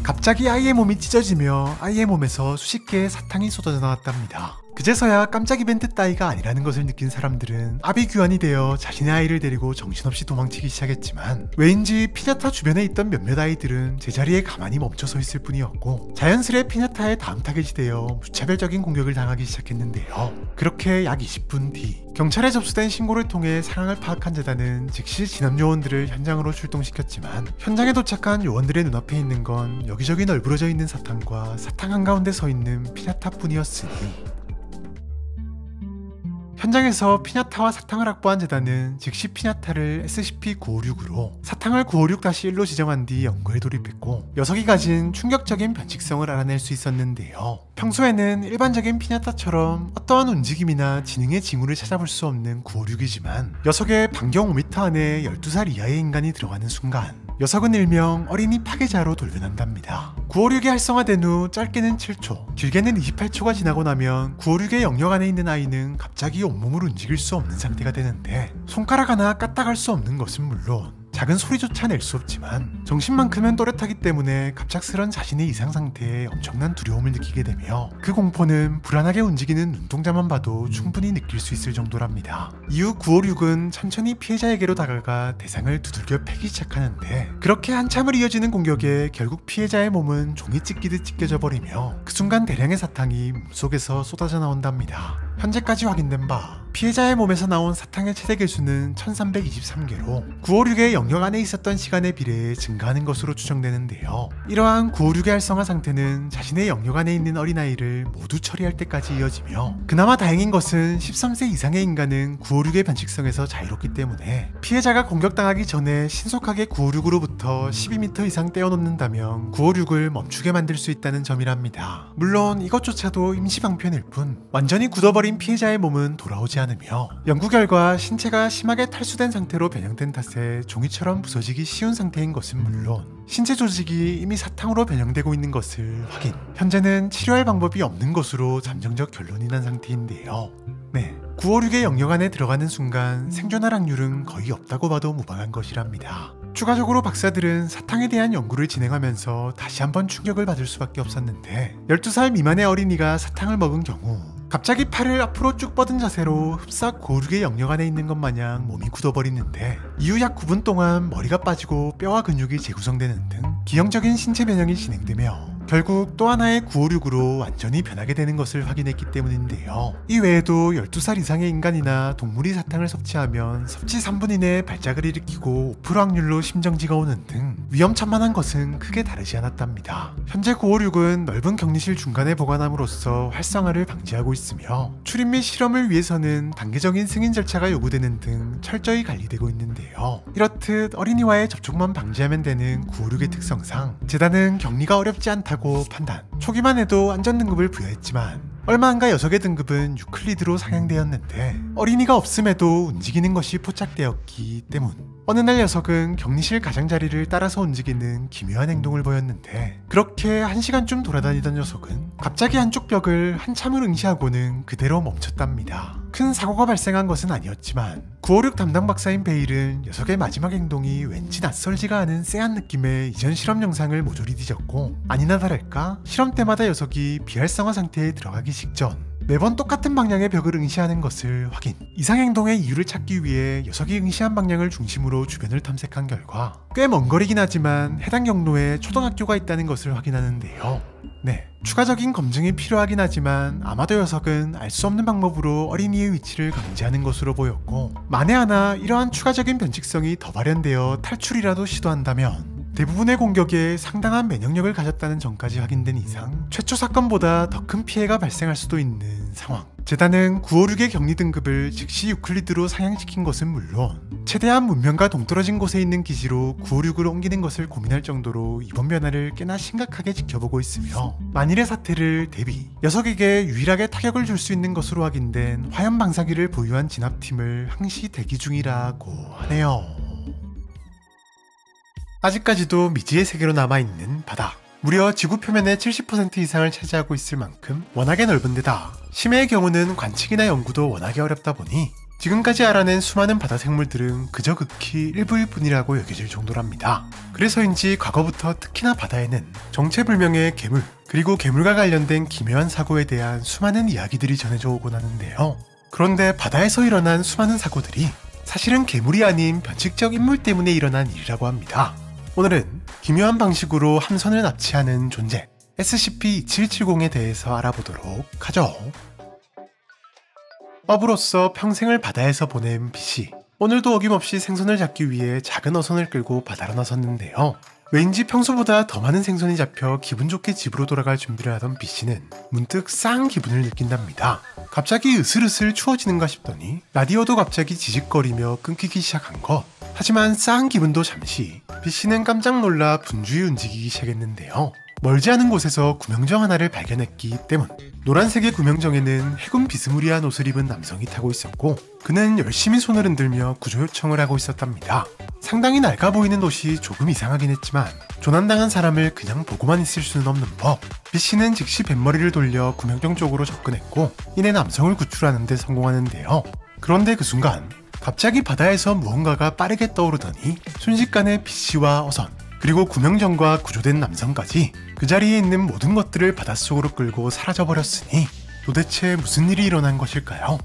갑자기 아이의 몸이 찢어지며 아이의 몸에서 수십 개의 사탕이 쏟아져 나왔답니다. 그제서야 깜짝 이벤트 따위가 아니라는 것을 느낀 사람들은 아비규환이 되어 자신의 아이를 데리고 정신없이 도망치기 시작했지만, 왜인지 피냐타 주변에 있던 몇몇 아이들은 제자리에 가만히 멈춰서 있을 뿐이었고, 자연스레 피냐타의 다음 타겟이 되어 무차별적인 공격을 당하기 시작했는데요. 그렇게 약 20분 뒤 경찰에 접수된 신고를 통해 상황을 파악한 재단은 즉시 진압 요원들을 현장으로 출동시켰지만, 현장에 도착한 요원들의 눈앞에 있는 건 여기저기 널브러져 있는 사탕과 사탕 한가운데 서 있는 피냐타뿐이었으니, 현장에서 피냐타와 사탕을 확보한 재단은 즉시 피냐타를 SCP-956으로 사탕을 956-1로 지정한 뒤 연구에 돌입했고, 녀석이 가진 충격적인 변칙성을 알아낼 수 있었는데요. 평소에는 일반적인 피냐타처럼 어떠한 움직임이나 지능의 징후를 찾아볼 수 없는 956이지만, 녀석의 반경 5m 안에 12살 이하의 인간이 들어가는 순간 녀석은 일명 어린이 파괴자로 돌변한답니다. 956이 활성화된 후 짧게는 7초, 길게는 28초가 지나고 나면 956의 영역 안에 있는 아이는 갑자기 온몸을 움직일 수 없는 상태가 되는데, 손가락 하나 까딱할 수 없는 것은 물론 작은 소리조차 낼 수 없지만 정신만큼은 또렷하기 때문에 갑작스런 자신의 이상 상태에 엄청난 두려움을 느끼게 되며, 그 공포는 불안하게 움직이는 눈동자만 봐도 충분히 느낄 수 있을 정도랍니다. 이후 956은 천천히 피해자에게로 다가가 대상을 두들겨 패기 시작하는데, 그렇게 한참을 이어지는 공격에 결국 피해자의 몸은 종이 찢기듯 찢겨져 버리며 그 순간 대량의 사탕이 몸속에서 쏟아져 나온답니다. 현재까지 확인된 바 피해자의 몸에서 나온 사탕의 최대 개수는 1323개로 956의 영역 안에 있었던 시간에 비례해 증가하는 것으로 추정되는데요. 이러한 956의 활성화 상태는 자신의 영역 안에 있는 어린아이를 모두 처리할 때까지 이어지며, 그나마 다행인 것은 13세 이상의 인간은 956의 변칙성에서 자유롭기 때문에 피해자가 공격당하기 전에 신속하게 956으로부터 12m 이상 떼어놓는다면 956을 멈추게 만들 수 있다는 점이랍니다. 물론 이것조차도 임시 방편일 뿐, 완전히 굳어버린 피해자의 몸은 돌아오지 않으며 연구 결과 신체가 심하게 탈수된 상태로 변형된 탓에 종이처럼 부서지기 쉬운 상태인 것은 물론, 신체 조직이 이미 사탕으로 변형되고 있는 것을 확인, 현재는 치료할 방법이 없는 것으로 잠정적 결론이 난 상태인데요. 956의 영역 안에 들어가는 순간 생존할 확률은 거의 없다고 봐도 무방한 것이랍니다. 추가적으로 박사들은 사탕에 대한 연구를 진행하면서 다시 한번 충격을 받을 수밖에 없었는데, 12살 미만의 어린이가 사탕을 먹은 경우 갑자기 팔을 앞으로 쭉 뻗은 자세로 흡사 956의 영역 안에 있는 것 마냥 몸이 굳어버리는데, 이후 약 9분 동안 머리가 빠지고 뼈와 근육이 재구성되는 등 기형적인 신체 변형이 진행되며 결국 또 하나의 956으로 완전히 변하게 되는 것을 확인했기 때문인데요. 이 외에도 12살 이상의 인간이나 동물이 사탕을 섭취하면 섭취 3분 이내에 발작을 일으키고 5% 확률로 심정지가 오는 등 위험천만한 것은 크게 다르지 않았답니다. 현재 956은 넓은 격리실 중간에 보관함으로써 활성화를 방지하고 있으며, 출입 및 실험을 위해서는 단계적인 승인 절차가 요구되는 등 철저히 관리되고 있는데요. 이렇듯 어린이와의 접촉만 방지하면 되는 956의 특성상 재단은 격리가 어렵지 않다고 판단, 초기만 해도 안전등급을 부여했지만 얼마 안가 녀석의 등급은 유클리드로 상향되었는데, 어린이가 없음에도 움직이는 것이 포착되었기 때문 어느 날 녀석은 격리실 가장자리를 따라서 움직이는 기묘한 행동을 보였는데, 그렇게 1시간쯤 돌아다니던 녀석은 갑자기 한쪽 벽을 한참을 응시하고는 그대로 멈췄답니다. 큰 사고가 발생한 것은 아니었지만 956 담당 박사인 베일은 녀석의 마지막 행동이 왠지 낯설지가 않은 쎄한 느낌의 이전 실험 영상을 모조리 뒤졌고, 아니나 다를까 실험 때마다 녀석이 비활성화 상태에 들어가기 직전 매번 똑같은 방향의 벽을 응시하는 것을 확인. 이상 행동의 이유를 찾기 위해 녀석이 응시한 방향을 중심으로 주변을 탐색한 결과 꽤 먼 거리긴 하지만 해당 경로에 초등학교가 있다는 것을 확인하는데요. 추가적인 검증이 필요하긴 하지만 아마도 녀석은 알 수 없는 방법으로 어린이의 위치를 감지하는 것으로 보였고, 만에 하나 이러한 추가적인 변칙성이 더 발현되어 탈출이라도 시도한다면 대부분의 공격에 상당한 면역력을 가졌다는 점까지 확인된 이상 최초 사건보다 더 큰 피해가 발생할 수도 있는 상황. 재단은 956의 격리 등급을 즉시 유클리드로 상향시킨 것은 물론 최대한 문명과 동떨어진 곳에 있는 기지로 956을 옮기는 것을 고민할 정도로 이번 변화를 꽤나 심각하게 지켜보고 있으며 만일의 사태를 대비 녀석에게 유일하게 타격을 줄 수 있는 것으로 확인된 화염 방사기를 보유한 진압팀을 항시 대기 중이라고 하네요. 아직까지도 미지의 세계로 남아있는 바다. 무려 지구 표면의 70% 이상을 차지하고 있을 만큼 워낙에 넓은 데다 심해의 경우는 관측이나 연구도 워낙에 어렵다 보니 지금까지 알아낸 수많은 바다 생물들은 그저 극히 일부일 뿐이라고 여겨질 정도랍니다. 그래서인지 과거부터 특히나 바다에는 정체불명의 괴물, 그리고 괴물과 관련된 기묘한 사고에 대한 수많은 이야기들이 전해져 오곤 하는데요. 그런데 바다에서 일어난 수많은 사고들이 사실은 괴물이 아닌 변칙적 인물 때문에 일어난 일이라고 합니다. 오늘은 기묘한 방식으로 함선을 납치하는 존재 SCP-2770에 대해서 알아보도록 하죠. 어부로서 평생을 바다에서 보낸 B씨. 오늘도 어김없이 생선을 잡기 위해 작은 어선을 끌고 바다로 나섰는데요. 왠지 평소보다 더 많은 생선이 잡혀 기분 좋게 집으로 돌아갈 준비를 하던 B씨는 문득 쌍 기분을 느낀답니다. 갑자기 으슬으슬 추워지는가 싶더니 라디오도 갑자기 지직거리며 끊기기 시작한 것. 하지만 쌍 기분도 잠시 B씨는 깜짝 놀라 분주히 움직이기 시작했는데요. 멀지 않은 곳에서 구명정 하나를 발견했기 때문. 노란색의 구명정에는 해군 비스무리한 옷을 입은 남성이 타고 있었고 그는 열심히 손을 흔들며 구조 요청을 하고 있었답니다. 상당히 낡아 보이는 옷이 조금 이상하긴 했지만 조난당한 사람을 그냥 보고만 있을 수는 없는 법. B씨는 즉시 뱃머리를 돌려 구명정 쪽으로 접근했고 이내 남성을 구출하는 데 성공하는데요. 그런데 그 순간 갑자기 바다에서 무언가가 빠르게 떠오르더니 순식간에 B씨와 어선 그리고 구명정과 구조된 남성까지 그 자리에 있는 모든 것들을 바닷속으로 끌고 사라져버렸으니 도대체 무슨 일이 일어난 것일까요?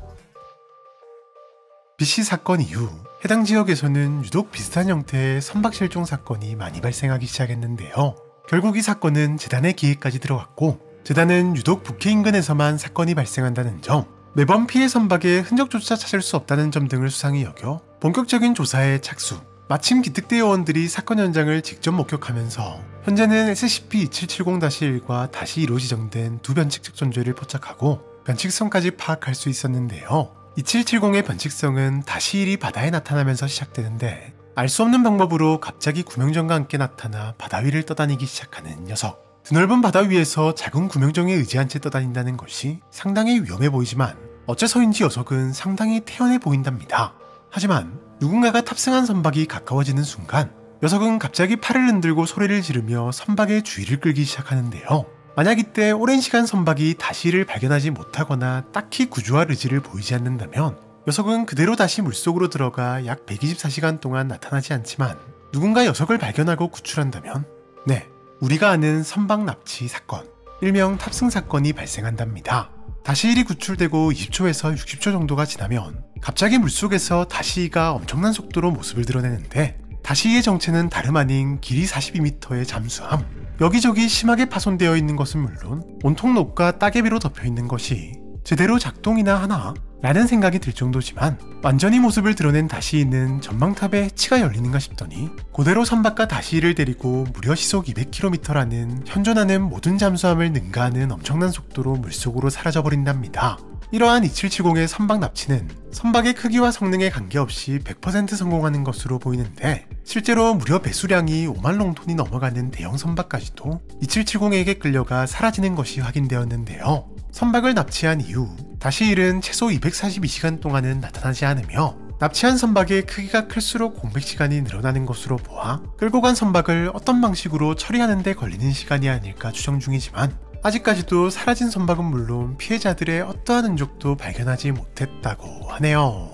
B씨 사건 이후 해당 지역에서는 유독 비슷한 형태의 선박실종 사건이 많이 발생하기 시작했는데요. 결국 이 사건은 재단의 기획까지 들어갔고 재단은 유독 북해 인근에서만 사건이 발생한다는 점, 매번 피해 선박의 흔적조차 찾을 수 없다는 점 등을 수상히 여겨 본격적인 조사에 착수. 마침 기특대 요원들이 사건 현장을 직접 목격하면서 현재는 SCP-2770-1과 -2로 지정된 두 변칙적 존재를 포착하고 변칙성까지 파악할 수 있었는데요. 2770의 변칙성은 -1이 바다에 나타나면서 시작되는데 알 수 없는 방법으로 갑자기 구명정과 함께 나타나 바다 위를 떠다니기 시작하는 녀석. 드넓은 바다 위에서 작은 구명정에 의지한 채 떠다닌다는 것이 상당히 위험해 보이지만 어째서인지 녀석은 상당히 태연해 보인답니다. 하지만 누군가가 탑승한 선박이 가까워지는 순간 녀석은 갑자기 팔을 흔들고 소리를 지르며 선박의 주의를 끌기 시작하는데요. 만약 이때 오랜 시간 선박이 다시를 발견하지 못하거나 딱히 구조할 의지를 보이지 않는다면 녀석은 그대로 다시 물속으로 들어가 약 124시간 동안 나타나지 않지만 누군가 녀석을 발견하고 구출한다면 네, 우리가 아는 선박 납치 사건, 일명 탑승 사건이 발생한답니다. -1이 구출되고 20초에서 60초 정도가 지나면 갑자기 물속에서 -2가 엄청난 속도로 모습을 드러내는데 -2의 정체는 다름 아닌 길이 42m의 잠수함. 여기저기 심하게 파손되어 있는 것은 물론 온통 녹과 따개비로 덮여 있는 것이 제대로 작동이나 하나? 라는 생각이 들 정도지만 완전히 모습을 드러낸 -2는 전망탑에 해치가 열리는가 싶더니 그대로 선박과 -2를 데리고 무려 시속 200km라는 현존하는 모든 잠수함을 능가하는 엄청난 속도로 물속으로 사라져버린답니다. 이러한 2770의 선박 납치는 선박의 크기와 성능에 관계없이 100% 성공하는 것으로 보이는데 실제로 무려 배수량이 5만 롱톤이 넘어가는 대형 선박까지도 2770에게 끌려가 사라지는 것이 확인되었는데요. 선박을 납치한 이후 -1은 최소 242시간 동안은 나타나지 않으며 납치한 선박의 크기가 클수록 공백시간이 늘어나는 것으로 보아 끌고 간 선박을 어떤 방식으로 처리하는 데 걸리는 시간이 아닐까 추정 중이지만 아직까지도 사라진 선박은 물론 피해자들의 어떠한 흔적도 발견하지 못했다고 하네요.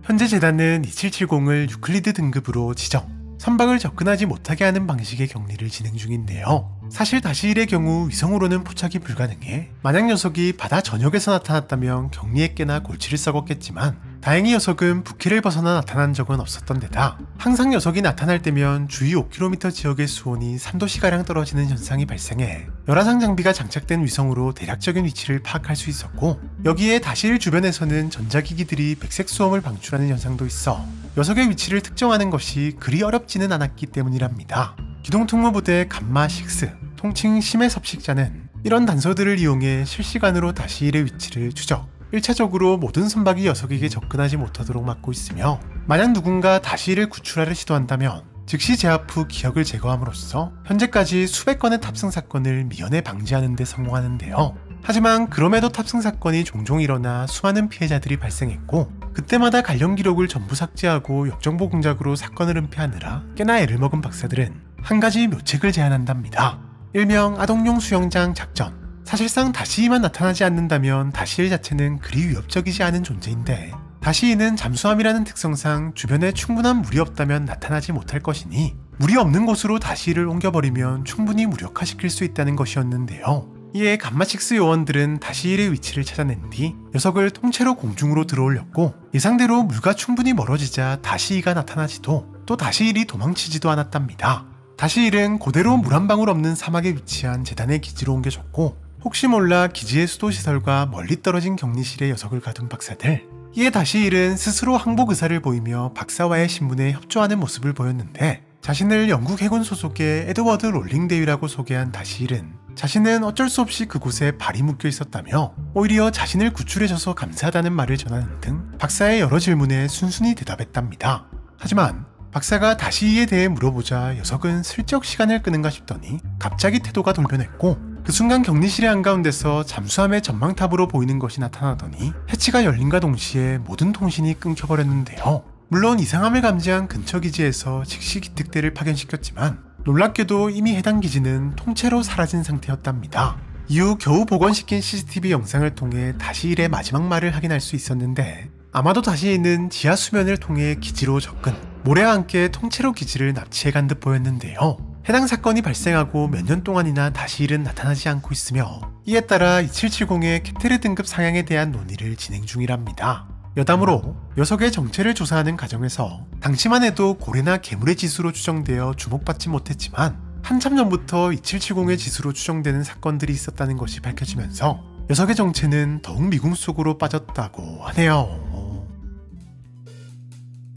현재 재단은 2770을 유클리드 등급으로 지정, 선박을 접근하지 못하게 하는 방식의 격리를 진행 중인데요. 사실 -1의 경우 위성으로는 포착이 불가능해 만약 녀석이 바다 전역에서 나타났다면 격리에 꽤나 골치를 썩었겠지만 다행히 녀석은 부캐를 벗어나 나타난 적은 없었던 데다 항상 녀석이 나타날 때면 주위 5km 지역의 수온이 3도씨가량 떨어지는 현상이 발생해 열화상 장비가 장착된 위성으로 대략적인 위치를 파악할 수 있었고, 여기에 다시일 주변에서는 전자기기들이 백색 수험을 방출하는 현상도 있어 녀석의 위치를 특정하는 것이 그리 어렵지는 않았기 때문이랍니다. 기동특무부대 감마6, 통칭 심해 섭식자는 이런 단서들을 이용해 실시간으로 다시일의 위치를 추적, 1차적으로 모든 선박이 녀석에게 접근하지 못하도록 막고 있으며, 만약 누군가 다시일을 구출하려 시도한다면 즉시 제압 후 기억을 제거함으로써 현재까지 수백 건의 탑승 사건을 미연에 방지하는 데 성공하는데요. 하지만 그럼에도 탑승 사건이 종종 일어나 수많은 피해자들이 발생했고, 그때마다 관련 기록을 전부 삭제하고 역정보 공작으로 사건을 은폐하느라 꽤나 애를 먹은 박사들은 한 가지 묘책을 제안한답니다. 일명 아동용 수영장 작전. 사실상 다시이만 나타나지 않는다면 다시일 자체는 그리 위협적이지 않은 존재인데, 다시이는 잠수함이라는 특성상 주변에 충분한 물이 없다면 나타나지 못할 것이니 물이 없는 곳으로 다시이를 옮겨버리면 충분히 무력화시킬 수 있다는 것이었는데요. 이에 감마6 요원들은 다시일의 위치를 찾아낸 뒤 녀석을 통째로 공중으로 들어올렸고, 예상대로 물과 충분히 멀어지자 다시이가 나타나지도 또 다시일이 도망치지도 않았답니다. 다시일은 그대로 물 한 방울 없는 사막에 위치한 재단의 기지로 옮겨졌고, 혹시 몰라 기지의 수도시설과 멀리 떨어진 격리실에 녀석을 가둔 박사들. 이에 다시일은 스스로 항복 의사를 보이며 박사와의 신문에 협조하는 모습을 보였는데, 자신을 영국 해군 소속의 에드워드 롤링 대위라고 소개한 다시일은 자신은 어쩔 수 없이 그곳에 발이 묶여 있었다며 오히려 자신을 구출해줘서 감사하다는 말을 전하는 등 박사의 여러 질문에 순순히 대답했답니다. 하지만 박사가 다시이에 대해 물어보자 녀석은 슬쩍 시간을 끄는가 싶더니 갑자기 태도가 돌변했고, 그 순간 격리실의 한가운데서 잠수함의 전망탑으로 보이는 것이 나타나더니 해치가 열림과 동시에 모든 통신이 끊겨버렸는데요. 물론 이상함을 감지한 근처 기지에서 즉시 기특대를 파견시켰지만 놀랍게도 이미 해당 기지는 통째로 사라진 상태였답니다. 이후 겨우 복원시킨 CCTV 영상을 통해 다시일의 마지막 말을 확인할 수 있었는데, 아마도 다시이는 지하 수면을 통해 기지로 접근, 모래와 함께 통째로 기지를 납치해간 듯 보였는데요. 해당 사건이 발생하고 몇 년 동안이나 다시일은 나타나지 않고 있으며, 이에 따라 2770의 캐테르 등급 상향에 대한 논의를 진행 중이랍니다. 여담으로 녀석의 정체를 조사하는 과정에서 당시만 해도 고래나 괴물의 지수로 추정되어 주목받지 못했지만 한참 전부터 2770의 지수로 추정되는 사건들이 있었다는 것이 밝혀지면서 녀석의 정체는 더욱 미궁 속으로 빠졌다고 하네요.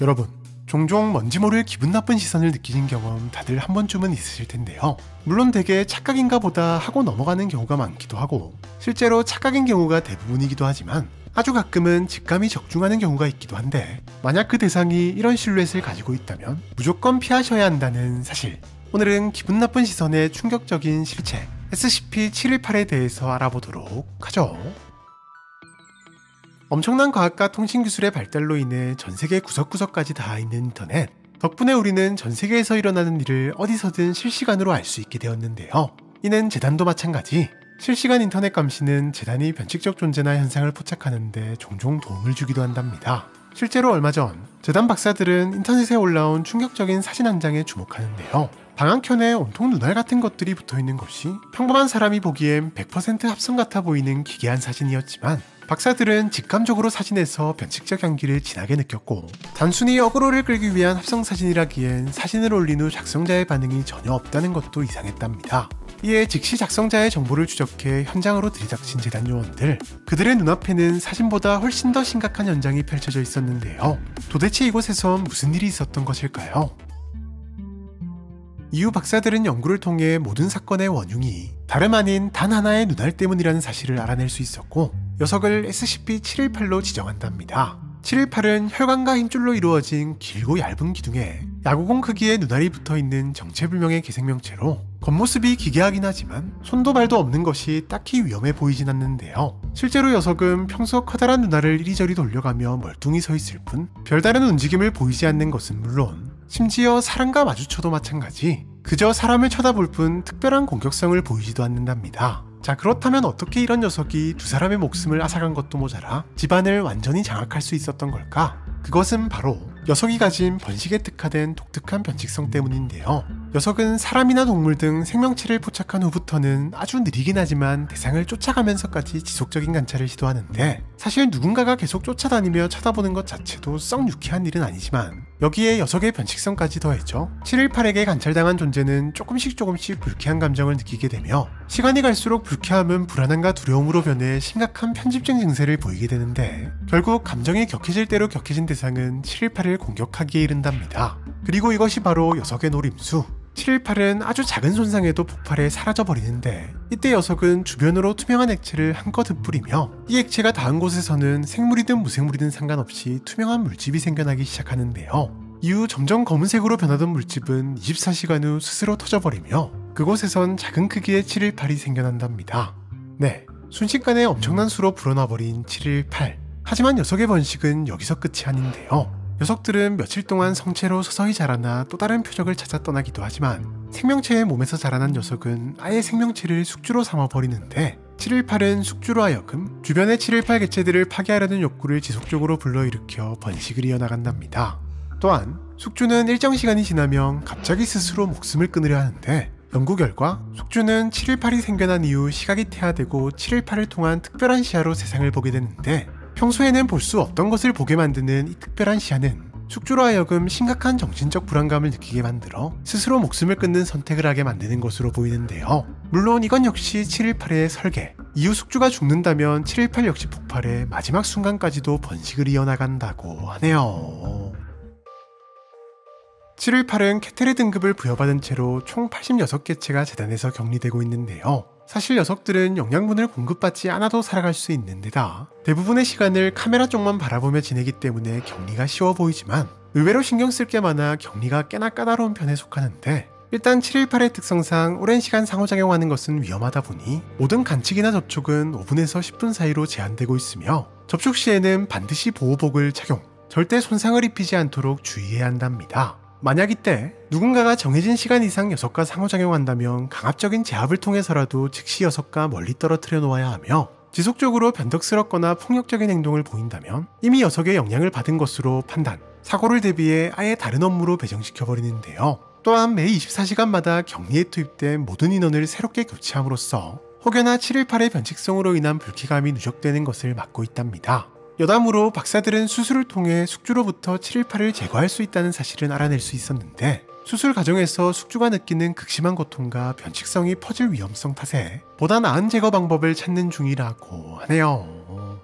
여러분, 종종 뭔지 모를 기분 나쁜 시선을 느끼는 경험 다들 한 번쯤은 있으실 텐데요. 물론 되게 착각인가 보다 하고 넘어가는 경우가 많기도 하고, 실제로 착각인 경우가 대부분이기도 하지만 아주 가끔은 직감이 적중하는 경우가 있기도 한데, 만약 그 대상이 이런 실루엣을 가지고 있다면 무조건 피하셔야 한다는 사실. 오늘은 기분 나쁜 시선의 충격적인 실체 SCP-718에 대해서 알아보도록 하죠. 엄청난 과학과 통신기술의 발달로 인해 전세계 구석구석까지 닿아 있는 인터넷. 덕분에 우리는 전세계에서 일어나는 일을 어디서든 실시간으로 알 수 있게 되었는데요. 이는 재단도 마찬가지. 실시간 인터넷 감시는 재단이 변칙적 존재나 현상을 포착하는 데 종종 도움을 주기도 한답니다. 실제로 얼마 전 재단 박사들은 인터넷에 올라온 충격적인 사진 한 장에 주목하는데요. 방한켠에 온통 눈알 같은 것들이 붙어있는 것이 평범한 사람이 보기엔 100% 합성 같아 보이는 기괴한 사진이었지만, 박사들은 직감적으로 사진에서 변칙적 향기를 진하게 느꼈고, 단순히 어그로를 끌기 위한 합성사진이라기엔 사진을 올린 후 작성자의 반응이 전혀 없다는 것도 이상했답니다. 이에 즉시 작성자의 정보를 추적해 현장으로 들이닥친 재단 요원들. 그들의 눈앞에는 사진보다 훨씬 더 심각한 현장이 펼쳐져 있었는데요. 도대체 이곳에선 무슨 일이 있었던 것일까요? 이후 박사들은 연구를 통해 모든 사건의 원흉이 다름 아닌 단 하나의 눈알 때문이라는 사실을 알아낼 수 있었고, 녀석을 SCP-718로 지정한답니다. 718은 혈관과 힘줄로 이루어진 길고 얇은 기둥에 야구공 크기의 눈알이 붙어있는 정체불명의 개생명체로 겉모습이 기괴하긴 하지만 손도 발도 없는 것이 딱히 위험해 보이진 않는데요. 실제로 녀석은 평소 커다란 눈알을 이리저리 돌려가며 멀뚱히 서 있을 뿐 별다른 움직임을 보이지 않는 것은 물론 심지어 사람과 마주쳐도 마찬가지 그저 사람을 쳐다볼 뿐 특별한 공격성을 보이지도 않는답니다. 자, 그렇다면 어떻게 이런 녀석이 두 사람의 목숨을 앗아간 것도 모자라 집안을 완전히 장악할 수 있었던 걸까? 그것은 바로 녀석이 가진 번식에 특화된 독특한 변칙성 때문인데요. 녀석은 사람이나 동물 등 생명체를 포착한 후부터는 아주 느리긴 하지만 대상을 쫓아가면서까지 지속적인 관찰을 시도하는데, 사실 누군가가 계속 쫓아다니며 쳐다보는 것 자체도 썩 유쾌한 일은 아니지만 여기에 녀석의 변칙성까지 더해져 718에게 관찰당한 존재는 조금씩 불쾌한 감정을 느끼게 되며, 시간이 갈수록 불쾌함은 불안함과 두려움으로 변해 심각한 편집증 증세를 보이게 되는데, 결국 감정이 격해질 대로 격해진 대상은 718을 공격하기에 이른답니다. 그리고 이것이 바로 녀석의 노림수. 718은 아주 작은 손상에도 폭발해 사라져버리는데, 이때 녀석은 주변으로 투명한 액체를 한껏 흩뿌리며 이 액체가 닿은 곳에서는 생물이든 무생물이든 상관없이 투명한 물집이 생겨나기 시작하는데요. 이후 점점 검은색으로 변하던 물집은 24시간 후 스스로 터져버리며 그곳에선 작은 크기의 718이 생겨난답니다. 네, 순식간에 엄청난 수로 불어나버린 718. 하지만 녀석의 번식은 여기서 끝이 아닌데요. 녀석들은 며칠 동안 성체로 서서히 자라나 또 다른 표적을 찾아 떠나기도 하지만, 생명체의 몸에서 자라난 녀석은 아예 생명체를 숙주로 삼아버리는데, 718은 숙주로 하여금 주변의 718 개체들을 파괴하려는 욕구를 지속적으로 불러일으켜 번식을 이어나간답니다. 또한 숙주는 일정 시간이 지나면 갑자기 스스로 목숨을 끊으려 하는데, 연구 결과 숙주는 718이 생겨난 이후 시각이 퇴화되고 718을 통한 특별한 시야로 세상을 보게 되는데, 평소에는 볼 수 없던 것을 보게 만드는 이 특별한 시야는 숙주로 하여금 심각한 정신적 불안감을 느끼게 만들어 스스로 목숨을 끊는 선택을 하게 만드는 것으로 보이는데요. 물론 이건 역시 718의 설계. 이후 숙주가 죽는다면 718 역시 폭발해 마지막 순간까지도 번식을 이어나간다고 하네요. 718은 케테르 등급을 부여받은 채로 총 86개체가 재단에서 격리되고 있는데요. 사실 녀석들은 영양분을 공급받지 않아도 살아갈 수 있는 데다 대부분의 시간을 카메라 쪽만 바라보며 지내기 때문에 격리가 쉬워 보이지만, 의외로 신경 쓸 게 많아 격리가 꽤나 까다로운 편에 속하는데, 일단 718의 특성상 오랜 시간 상호작용하는 것은 위험하다 보니 모든 관측이나 접촉은 5분에서 10분 사이로 제한되고 있으며, 접촉 시에는 반드시 보호복을 착용, 절대 손상을 입히지 않도록 주의해야 한답니다. 만약 이때 누군가가 정해진 시간 이상 녀석과 상호작용한다면 강압적인 제압을 통해서라도 즉시 녀석과 멀리 떨어뜨려 놓아야 하며, 지속적으로 변덕스럽거나 폭력적인 행동을 보인다면 이미 녀석의 영향을 받은 것으로 판단, 사고를 대비해 아예 다른 업무로 배정시켜버리는데요. 또한 매 24시간마다 격리에 투입된 모든 인원을 새롭게 교체함으로써 혹여나 718의 변칙성으로 인한 불쾌감이 누적되는 것을 막고 있답니다. 여담으로 박사들은 수술을 통해 숙주로부터 718을 제거할 수 있다는 사실은 알아낼 수 있었는데, 수술 과정에서 숙주가 느끼는 극심한 고통과 변칙성이 퍼질 위험성 탓에 보다 나은 제거 방법을 찾는 중이라고 하네요.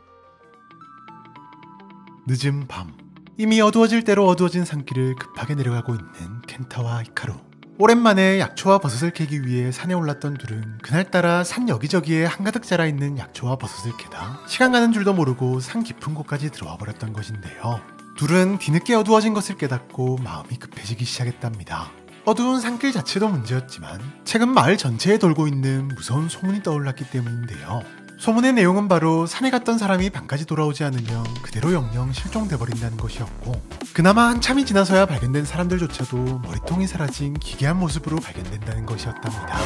늦은 밤, 이미 어두워질 대로 어두워진 산길을 급하게 내려가고 있는 켄타와 히카루. 오랜만에 약초와 버섯을 캐기 위해 산에 올랐던 둘은 그날따라 산 여기저기에 한가득 자라있는 약초와 버섯을 캐다 시간 가는 줄도 모르고 산 깊은 곳까지 들어와 버렸던 것인데요. 둘은 뒤늦게 어두워진 것을 깨닫고 마음이 급해지기 시작했답니다. 어두운 산길 자체도 문제였지만 최근 마을 전체에 돌고 있는 무서운 소문이 떠올랐기 때문인데요. 소문의 내용은 바로 산에 갔던 사람이 방까지 돌아오지 않으면 그대로 영영 실종돼버린다는 것이었고, 그나마 한참이 지나서야 발견된 사람들조차도 머리통이 사라진 기괴한 모습으로 발견된다는 것이었답니다.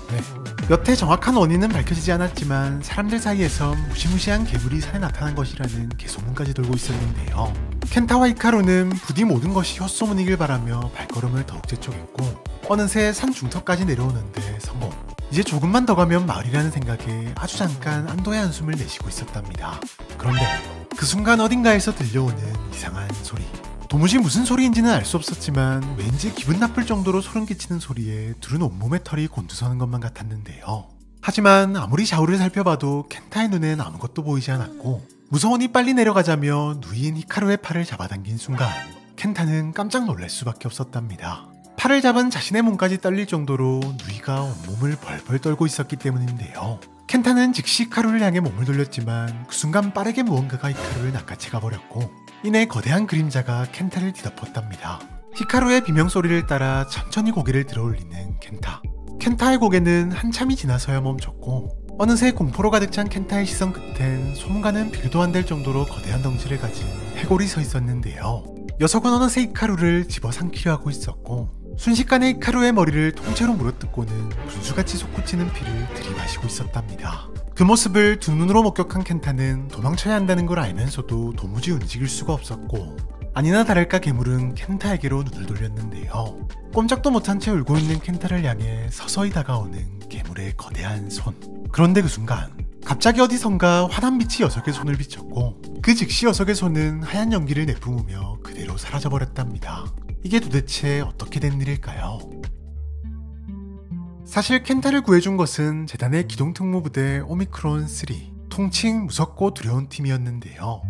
네, 여태 정확한 원인은 밝혀지지 않았지만 사람들 사이에선 무시무시한 괴물이 산에 나타난 것이라는 개소문까지 돌고 있었는데요. 켄타와 히카루는 부디 모든 것이 헛소문이길 바라며 발걸음을 더욱 재촉했고, 어느새 산 중턱까지 내려오는데 성공. 이제 조금만 더 가면 마을이라는 생각에 아주 잠깐 안도의 한숨을 내쉬고 있었답니다. 그런데 그 순간 어딘가에서 들려오는 이상한 소리. 도무지 무슨 소리인지는 알 수 없었지만 왠지 기분 나쁠 정도로 소름 끼치는 소리에 둘은 온몸에 털이 곤두서는 것만 같았는데요. 하지만 아무리 좌우를 살펴봐도 켄타의 눈엔 아무것도 보이지 않았고, 무서우니 빨리 내려가자며 누이인 히카루의 팔을 잡아당긴 순간 켄타는 깜짝 놀랄 수밖에 없었답니다. 팔을 잡은 자신의 몸까지 떨릴 정도로 누이가 온몸을 벌벌 떨고 있었기 때문인데요. 켄타는 즉시 히카루를 향해 몸을 돌렸지만 그 순간 빠르게 무언가가 히카루를 낚아채가 버렸고, 이내 거대한 그림자가 켄타를 뒤덮었답니다. 히카루의 비명소리를 따라 천천히 고개를 들어올리는 켄타. 켄타의 고개는 한참이 지나서야 멈췄고, 어느새 공포로 가득 찬 켄타의 시선 끝엔 소문과는 비교도 안 될 정도로 거대한 덩치를 가진 해골이 서 있었는데요. 녀석은 어느새 히카루를 집어삼키려 하고 있었고, 순식간에 이카루의 머리를 통째로 물어뜯고는 분수같이 솟구치는 피를 들이마시고 있었답니다. 그 모습을 두 눈으로 목격한 켄타는 도망쳐야 한다는 걸 알면서도 도무지 움직일 수가 없었고, 아니나 다를까 괴물은 켄타에게로 눈을 돌렸는데요. 꼼짝도 못한 채 울고 있는 켄타를 향해 서서히 다가오는 괴물의 거대한 손. 그런데 그 순간 갑자기 어디선가 환한 빛이 녀석의 손을 비췄고, 그 즉시 녀석의 손은 하얀 연기를 내뿜으며 그대로 사라져버렸답니다. 이게 도대체 어떻게 된 일일까요? 사실 켄타를 구해준 것은 재단의 기동특무부대 오미크론3, 통칭 무섭고 두려운 팀이었는데요.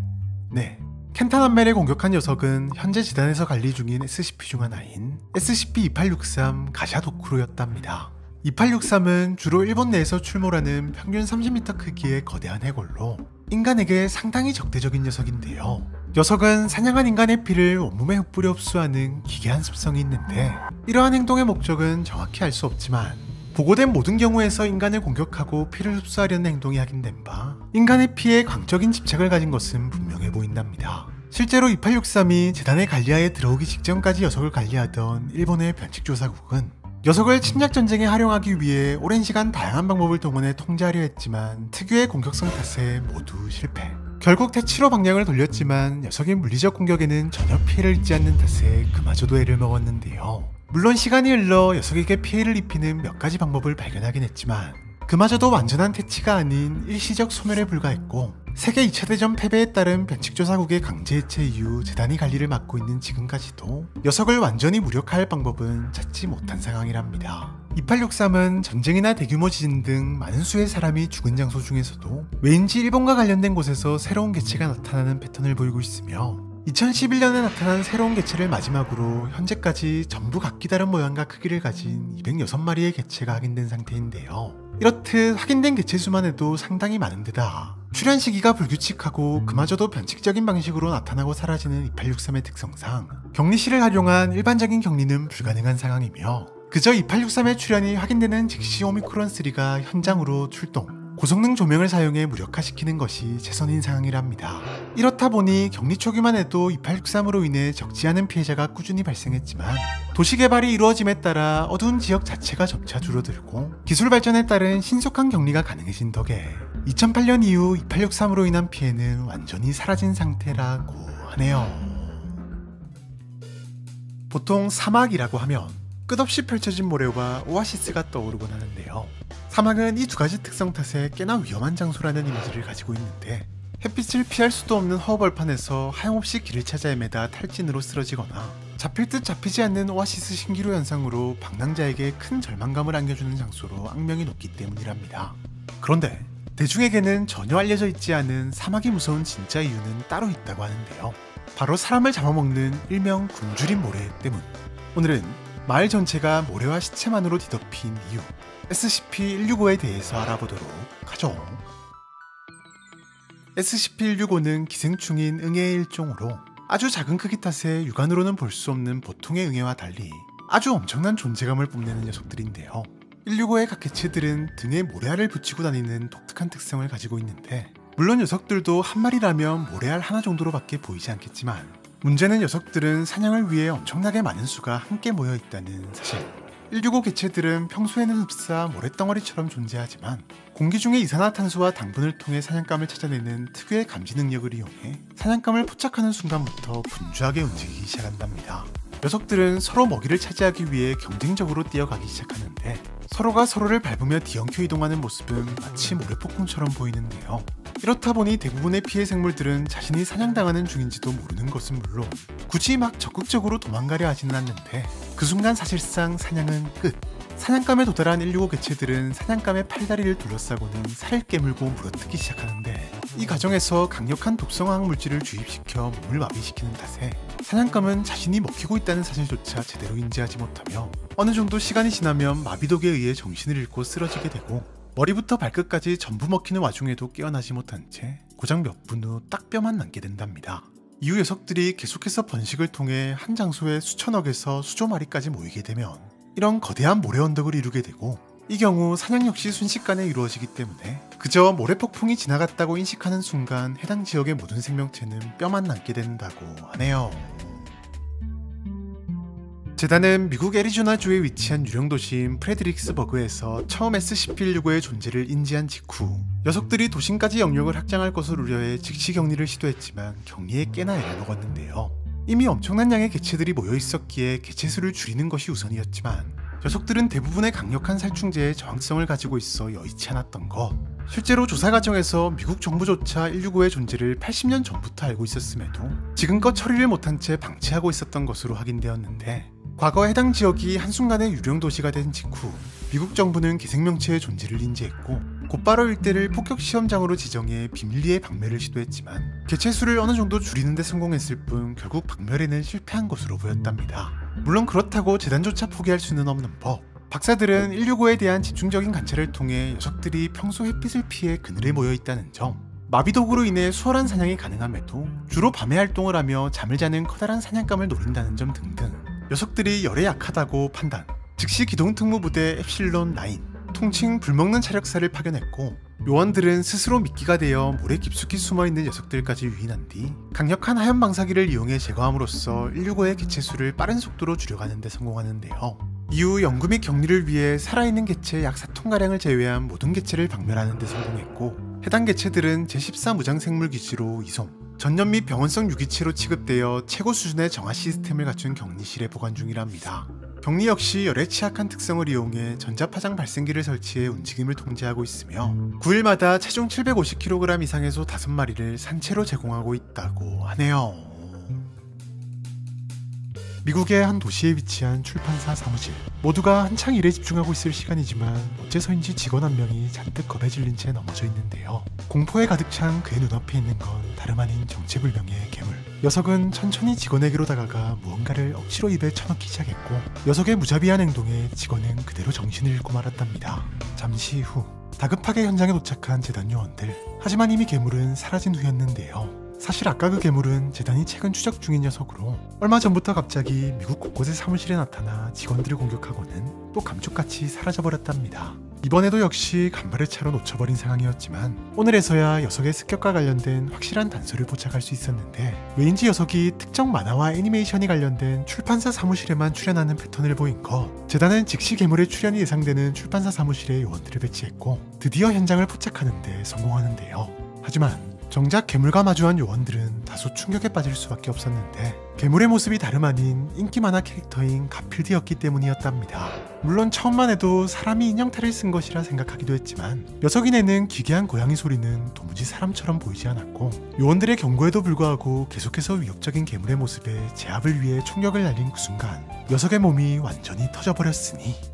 네, 켄타 남매를 공격한 녀석은 현재 재단에서 관리 중인 SCP 중 하나인 SCP-2863 가샤도쿠로였답니다. 2863은 주로 일본 내에서 출몰하는 평균 30m 크기의 거대한 해골로 인간에게 상당히 적대적인 녀석인데요. 녀석은 사냥한 인간의 피를 온몸에 흩뿌려 흡수하는 기괴한 습성이 있는데, 이러한 행동의 목적은 정확히 알 수 없지만 보고된 모든 경우에서 인간을 공격하고 피를 흡수하려는 행동이 확인된 바 인간의 피에 광적인 집착을 가진 것은 분명해 보인답니다. 실제로 2863이 재단의 관리하에 들어오기 직전까지 녀석을 관리하던 일본의 변칙조사국은 녀석을 침략전쟁에 활용하기 위해 오랜 시간 다양한 방법을 동원해 통제하려 했지만 특유의 공격성 탓에 모두 실패. 결국 대치로 방향을 돌렸지만 녀석의 물리적 공격에는 전혀 피해를 입지 않는 탓에 그마저도 애를 먹었는데요. 물론 시간이 흘러 녀석에게 피해를 입히는 몇 가지 방법을 발견하긴 했지만 그마저도 완전한 퇴치가 아닌 일시적 소멸에 불과했고, 세계 2차 대전 패배에 따른 변칙조사국의 강제 해체 이후 재단이 관리를 맡고 있는 지금까지도 녀석을 완전히 무력화할 방법은 찾지 못한 상황이랍니다. 2863은 전쟁이나 대규모 지진 등 많은 수의 사람이 죽은 장소 중에서도 왜인지 일본과 관련된 곳에서 새로운 개체가 나타나는 패턴을 보이고 있으며, 2011년에 나타난 새로운 개체를 마지막으로 현재까지 전부 각기 다른 모양과 크기를 가진 206마리의 개체가 확인된 상태인데요. 이렇듯 확인된 개체 수만 해도 상당히 많은 데다 출현 시기가 불규칙하고 그마저도 변칙적인 방식으로 나타나고 사라지는 2863의 특성상 격리실을 활용한 일반적인 격리는 불가능한 상황이며, 그저 2863의 출현이 확인되는 즉시 오미크론3가 현장으로 출동, 고성능 조명을 사용해 무력화시키는 것이 최선인 상황이랍니다. 이렇다 보니 격리 초기만 해도 2863으로 인해 적지 않은 피해자가 꾸준히 발생했지만 도시 개발이 이루어짐에 따라 어두운 지역 자체가 점차 줄어들고 기술 발전에 따른 신속한 격리가 가능해진 덕에 2008년 이후 2863으로 인한 피해는 완전히 사라진 상태라고 하네요. 보통 사막이라고 하면 끝없이 펼쳐진 모래와 오아시스가 떠오르곤 하는데요. 사막은 이 두 가지 특성 탓에 꽤나 위험한 장소라는 이미지를 가지고 있는데, 햇빛을 피할 수도 없는 허허벌판에서 하염없이 길을 찾아 헤매다 탈진으로 쓰러지거나 잡힐 듯 잡히지 않는 오아시스 신기루 현상으로 방랑자에게 큰 절망감을 안겨주는 장소로 악명이 높기 때문이랍니다. 그런데 대중에게는 전혀 알려져 있지 않은 사막이 무서운 진짜 이유는 따로 있다고 하는데요. 바로 사람을 잡아먹는 일명 굶주린 모래 때문. 오늘은 마을 전체가 모래와 시체만으로 뒤덮인 이유, SCP-165에 대해서 알아보도록 하죠. SCP-165는 기생충인 응애의 일종으로 아주 작은 크기 탓에 육안으로는 볼 수 없는 보통의 응애와 달리 아주 엄청난 존재감을 뽐내는 녀석들인데요. 165의 각 개체들은 등에 모래알을 붙이고 다니는 독특한 특성을 가지고 있는데, 물론 녀석들도 한 마리라면 모래알 하나 정도로밖에 보이지 않겠지만 문제는 녀석들은 사냥을 위해 엄청나게 많은 수가 함께 모여 있다는 사실. 165 개체들은 평소에는 흡사 모래덩어리처럼 존재하지만 공기 중의 이산화탄소와 당분을 통해 사냥감을 찾아내는 특유의 감지 능력을 이용해 사냥감을 포착하는 순간부터 분주하게 움직이기 시작한답니다. 녀석들은 서로 먹이를 차지하기 위해 경쟁적으로 뛰어가기 시작하는데, 서로가 서로를 밟으며 뒤엉켜 이동하는 모습은 마치 모래폭풍처럼 보이는데요. 이렇다 보니 대부분의 피해 생물들은 자신이 사냥당하는 중인지도 모르는 것은 물론 굳이 막 적극적으로 도망가려 하지는 않는데, 그 순간 사실상 사냥은 끝. 사냥감에 도달한 165 개체들은 사냥감의 팔다리를 둘러싸고는 살을 깨물고 물어뜯기 시작하는데, 이 과정에서 강력한 독성화학 물질을 주입시켜 몸을 마비시키는 탓에 사냥감은 자신이 먹히고 있다는 사실조차 제대로 인지하지 못하며 어느 정도 시간이 지나면 마비독에 의해 정신을 잃고 쓰러지게 되고, 머리부터 발끝까지 전부 먹히는 와중에도 깨어나지 못한 채 고작 몇 분 후 딱 뼈만 남게 된답니다. 이후 녀석들이 계속해서 번식을 통해 한 장소에 수천억에서 수조 마리까지 모이게 되면 이런 거대한 모래 언덕을 이루게 되고, 이 경우 사냥 역시 순식간에 이루어지기 때문에 그저 모래폭풍이 지나갔다고 인식하는 순간 해당 지역의 모든 생명체는 뼈만 남게 된다고 하네요. 재단은 미국 애리조나주에 위치한 유령 도시인 프레드릭스버그에서 처음 SCP-165의 존재를 인지한 직후 녀석들이 도심까지 영역을 확장할 것을 우려해 즉시 격리를 시도했지만 격리에 꽤나 애를 먹었는데요. 이미 엄청난 양의 개체들이 모여 있었기에 개체 수를 줄이는 것이 우선이었지만 녀석들은 대부분의 강력한 살충제에 저항성을 가지고 있어 여의치 않았던 것. 실제로 조사 과정에서 미국 정부조차 165의 존재를 80년 전부터 알고 있었음에도 지금껏 처리를 못한 채 방치하고 있었던 것으로 확인되었는데, 과거 해당 지역이 한순간에 유령 도시가 된 직후 미국 정부는 기생명체의 존재를 인지했고 곧바로 일대를 폭격 시험장으로 지정해 비밀리에 박멸을 시도했지만 개체 수를 어느 정도 줄이는 데 성공했을 뿐 결국 박멸에는 실패한 것으로 보였답니다. 물론 그렇다고 재단조차 포기할 수는 없는 법. 박사들은 165에 대한 집중적인 관찰을 통해 녀석들이 평소 햇빛을 피해 그늘에 모여 있다는 점, 마비독으로 인해 수월한 사냥이 가능함에도 주로 밤에 활동을 하며 잠을 자는 커다란 사냥감을 노린다는 점 등등 녀석들이 열에 약하다고 판단, 즉시 기동특무부대 엡실론 9, 통칭 불먹는 차력사를 파견했고 요원들은 스스로 미끼가 되어 물에 깊숙이 숨어있는 녀석들까지 유인한 뒤 강력한 하얀 방사기를 이용해 제거함으로써 165의 개체 수를 빠른 속도로 줄여가는 데 성공하는데요. 이후 연구 및 격리를 위해 살아있는 개체 약 4톤가량을 제외한 모든 개체를 박멸하는 데 성공했고 해당 개체들은 제14 무장생물기지로 이송, 전염 및 병원성 유기체로 취급되어 최고 수준의 정화 시스템을 갖춘 격리실에 보관 중이랍니다. 격리 역시 열에 취약한 특성을 이용해 전자파장 발생기를 설치해 움직임을 통제하고 있으며 9일마다 체중 750kg 이상의 소 5마리를 산채로 제공하고 있다고 하네요. 미국의 한 도시에 위치한 출판사 사무실. 모두가 한창 일에 집중하고 있을 시간이지만 어째서인지 직원 한 명이 잔뜩 겁에 질린 채 넘어져 있는데요. 공포에 가득 찬 그의 눈앞에 있는 건 다름 아닌 정체불명의 괴물. 녀석은 천천히 직원에게로 다가가 무언가를 억지로 입에 쳐넣기 시작했고 녀석의 무자비한 행동에 직원은 그대로 정신을 잃고 말았답니다. 잠시 후 다급하게 현장에 도착한 재단 요원들. 하지만 이미 괴물은 사라진 후였는데요. 사실 아까 그 괴물은 재단이 최근 추적 중인 녀석으로 얼마 전부터 갑자기 미국 곳곳의 사무실에 나타나 직원들을 공격하고는 또 감쪽같이 사라져버렸답니다. 이번에도 역시 간발의 차로 놓쳐버린 상황이었지만 오늘에서야 녀석의 습격과 관련된 확실한 단서를 포착할 수 있었는데 왜인지 녀석이 특정 만화와 애니메이션이 관련된 출판사 사무실에만 출연하는 패턴을 보인 것. 재단은 즉시 괴물의 출연이 예상되는 출판사 사무실에 요원들을 배치했고 드디어 현장을 포착하는 데 성공하는데요. 하지만 정작 괴물과 마주한 요원들은 다소 충격에 빠질 수밖에 없었는데 괴물의 모습이 다름 아닌 인기 만화 캐릭터인 가필드였기 때문이었답니다. 물론 처음만 해도 사람이 인형탈을 쓴 것이라 생각하기도 했지만 녀석이 내는 기괴한 고양이 소리는 도무지 사람처럼 보이지 않았고 요원들의 경고에도 불구하고 계속해서 위협적인 괴물의 모습에 제압을 위해 총력을 날린 그 순간 녀석의 몸이 완전히 터져버렸으니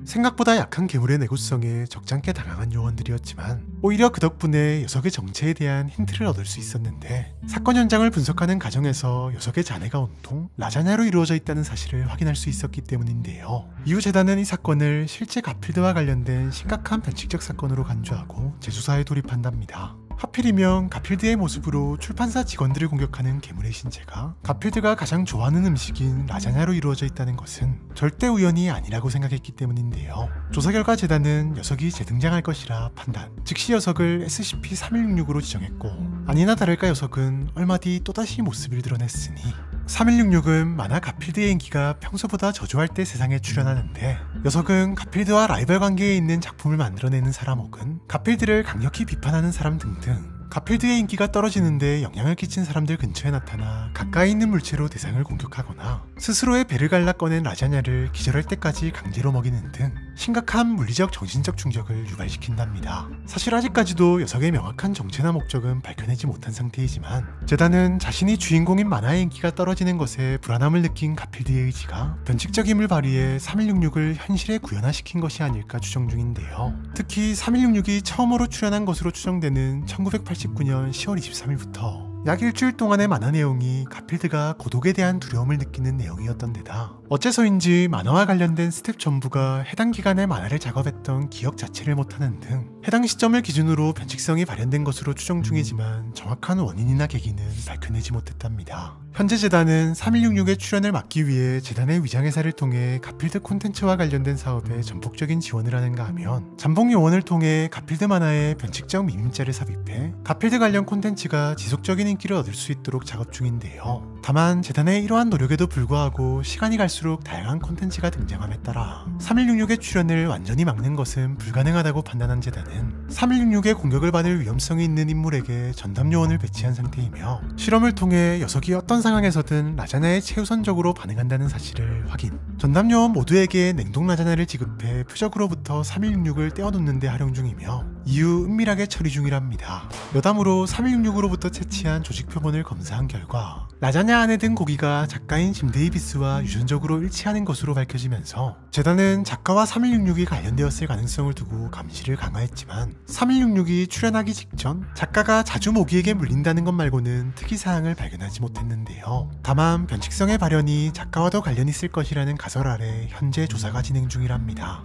생각보다 약한 괴물의 내구성에 적잖게 당황한 요원들이었지만 오히려 그 덕분에 녀석의 정체에 대한 힌트를 얻을 수 있었는데 사건 현장을 분석하는 과정에서 녀석의 잔해가 온통 라자냐로 이루어져 있다는 사실을 확인할 수 있었기 때문인데요. 이후 재단은 이 사건을 실제 가필드와 관련된 심각한 변칙적 사건으로 간주하고 재수사에 돌입한답니다. 하필이면 가필드의 모습으로 출판사 직원들을 공격하는 괴물의 신체가 가필드가 가장 좋아하는 음식인 라자냐로 이루어져 있다는 것은 절대 우연이 아니라고 생각했기 때문인데요. 조사 결과 재단은 녀석이 재등장할 것이라 판단, 즉시 녀석을 SCP-3166으로 지정했고 아니나 다를까 녀석은 얼마 뒤 또다시 모습을 드러냈으니 3166은 만화 가필드의 인기가 평소보다 저조할 때 세상에 출연하는데 녀석은 가필드와 라이벌 관계에 있는 작품을 만들어내는 사람 혹은 가필드를 강력히 비판하는 사람 등등 가필드의 인기가 떨어지는데 영향을 끼친 사람들 근처에 나타나 가까이 있는 물체로 대상을 공격하거나 스스로의 배를 갈라 꺼낸 라자냐를 기절할 때까지 강제로 먹이는 등 심각한 물리적 정신적 충격을 유발시킨답니다. 사실 아직까지도 녀석의 명확한 정체나 목적은 밝혀내지 못한 상태이지만 재단은 자신이 주인공인 만화의 인기가 떨어지는 것에 불안함을 느낀 가필드의 의지가 변칙적 힘을 발휘해 3166을 현실에 구현화시킨 것이 아닐까 추정 중인데요. 특히 3166이 처음으로 출연한 것으로 추정되는 1989년 10월 23일부터 약 일주일 동안의 만화 내용이 가필드가 고독에 대한 두려움을 느끼는 내용이었던 데다 어째서인지 만화와 관련된 스텝 전부가 해당 기간에 만화를 작업했던 기억 자체를 못하는 등 해당 시점을 기준으로 변칙성이 발현된 것으로 추정 중이지만 정확한 원인이나 계기는 밝혀내지 못했답니다. 현재 재단은 3166의 출연을 막기 위해 재단의 위장회사를 통해 가필드 콘텐츠와 관련된 사업에 전폭적인 지원을 하는가 하면 잠복 요원을 통해 가필드 만화에 변칙적 미민자를 삽입해 가필드 관련 콘텐츠가 지속적인 인기를 얻을 수 있도록 작업 중인데요. 다만 재단의 이러한 노력에도 불구하고 시간이 갈수록 다양한 콘텐츠가 등장함에 따라 3166의 출연을 완전히 막는 것은 불가능하다고 판단한 재단은 3166의 공격을 받을 위험성이 있는 인물에게 전담 요원을 배치한 상태이며 실험을 통해 녀석이 어떤 상황에서든 라자냐에 최우선적으로 반응한다는 사실을 확인. 전담 요원 모두에게 냉동 라자냐를 지급해 표적으로부터 3166을 떼어놓는 데 활용 중이며 이후 은밀하게 처리 중이랍니다. 여담으로 3166으로부터 채취한 조직 표본을 검사한 결과 라자냐 안에 든 고기가 작가인 짐 데이비스와 유전적으로 일치하는 것으로 밝혀지면서 재단은 작가와 3166이 관련되었을 가능성을 두고 감시를 강화했지만 3166이 출연하기 직전 작가가 자주 모기에게 물린다는 것 말고는 특이사항을 발견하지 못했는데요. 다만 변칙성의 발현이 작가와도 관련이 있을 것이라는 가설 아래 현재 조사가 진행 중이랍니다.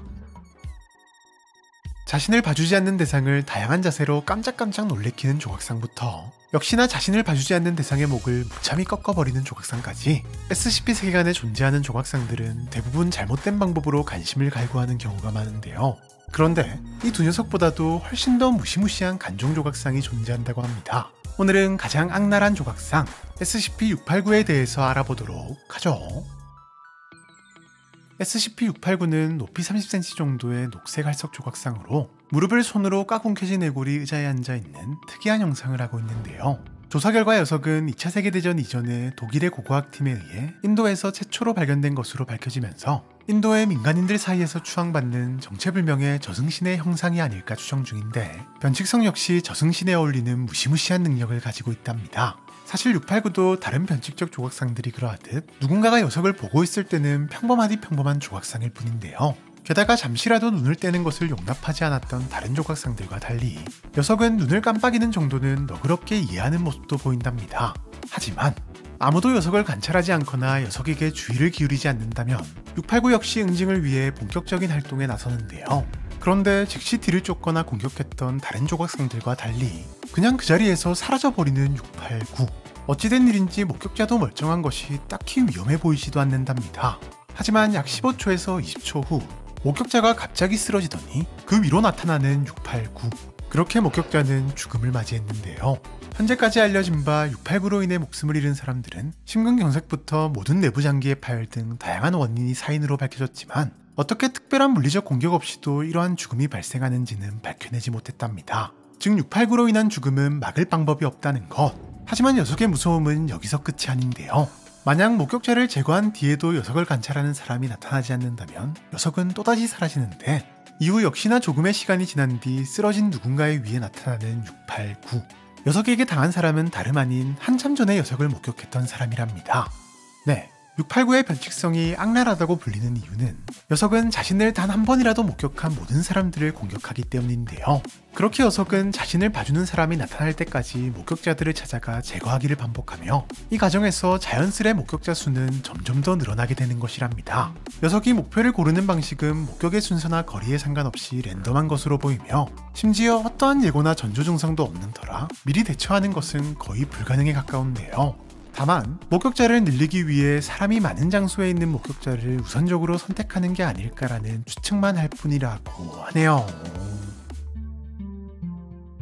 자신을 봐주지 않는 대상을 다양한 자세로 깜짝깜짝 놀래키는 조각상부터 역시나 자신을 봐주지 않는 대상의 목을 무참히 꺾어버리는 조각상까지 SCP 세계관에 존재하는 조각상들은 대부분 잘못된 방법으로 관심을 갈구하는 경우가 많은데요. 그런데 이 두 녀석보다도 훨씬 더 무시무시한 간종 조각상이 존재한다고 합니다. 오늘은 가장 악랄한 조각상 SCP-689에 대해서 알아보도록 하죠. SCP-689는 높이 30cm 정도의 녹색 활석 조각상으로 무릎을 손으로 까꿍켜진 애골이 의자에 앉아있는 특이한 형상을 하고 있는데요. 조사 결과 녀석은 2차 세계대전 이전에 독일의 고고학팀에 의해 인도에서 최초로 발견된 것으로 밝혀지면서 인도의 민간인들 사이에서 추앙받는 정체불명의 저승신의 형상이 아닐까 추정 중인데 변칙성 역시 저승신에 어울리는 무시무시한 능력을 가지고 있답니다. 사실 689도 다른 변칙적 조각상들이 그러하듯 누군가가 녀석을 보고 있을 때는 평범하디 평범한 조각상일 뿐인데요. 게다가 잠시라도 눈을 떼는 것을 용납하지 않았던 다른 조각상들과 달리 녀석은 눈을 깜빡이는 정도는 너그럽게 이해하는 모습도 보인답니다. 하지만 아무도 녀석을 관찰하지 않거나 녀석에게 주의를 기울이지 않는다면 689 역시 응징을 위해 본격적인 활동에 나서는데요. 그런데 즉시 뒤를 쫓거나 공격했던 다른 조각상들과 달리 그냥 그 자리에서 사라져버리는 689. 어찌된 일인지 목격자도 멀쩡한 것이 딱히 위험해 보이지도 않는답니다. 하지만 약 15초에서 20초 후 목격자가 갑자기 쓰러지더니 그 위로 나타나는 689. 그렇게 목격자는 죽음을 맞이했는데요. 현재까지 알려진 바 689로 인해 목숨을 잃은 사람들은 심근경색부터 모든 내부 장기의 파열 등 다양한 원인이 사인으로 밝혀졌지만 어떻게 특별한 물리적 공격 없이도 이러한 죽음이 발생하는지는 밝혀내지 못했답니다. 즉 689로 인한 죽음은 막을 방법이 없다는 것. 하지만 녀석의 무서움은 여기서 끝이 아닌데요. 만약 목격자를 제거한 뒤에도 녀석을 관찰하는 사람이 나타나지 않는다면 녀석은 또다시 사라지는데 이후 역시나 조금의 시간이 지난 뒤 쓰러진 누군가의 위에 나타나는 689. 녀석에게 당한 사람은 다름 아닌 한참 전에 녀석을 목격했던 사람이랍니다. 네, 689의 변칙성이 악랄하다고 불리는 이유는 녀석은 자신을 단 한 번이라도 목격한 모든 사람들을 공격하기 때문인데요. 그렇게 녀석은 자신을 봐주는 사람이 나타날 때까지 목격자들을 찾아가 제거하기를 반복하며 이 과정에서 자연스레 목격자 수는 점점 더 늘어나게 되는 것이랍니다. 녀석이 목표를 고르는 방식은 목격의 순서나 거리에 상관없이 랜덤한 것으로 보이며 심지어 어떠한 예고나 전조 증상도 없는 터라 미리 대처하는 것은 거의 불가능에 가까운데요. 다만 목격자를 늘리기 위해 사람이 많은 장소에 있는 목격자를 우선적으로 선택하는 게 아닐까라는 추측만 할 뿐이라고 하네요.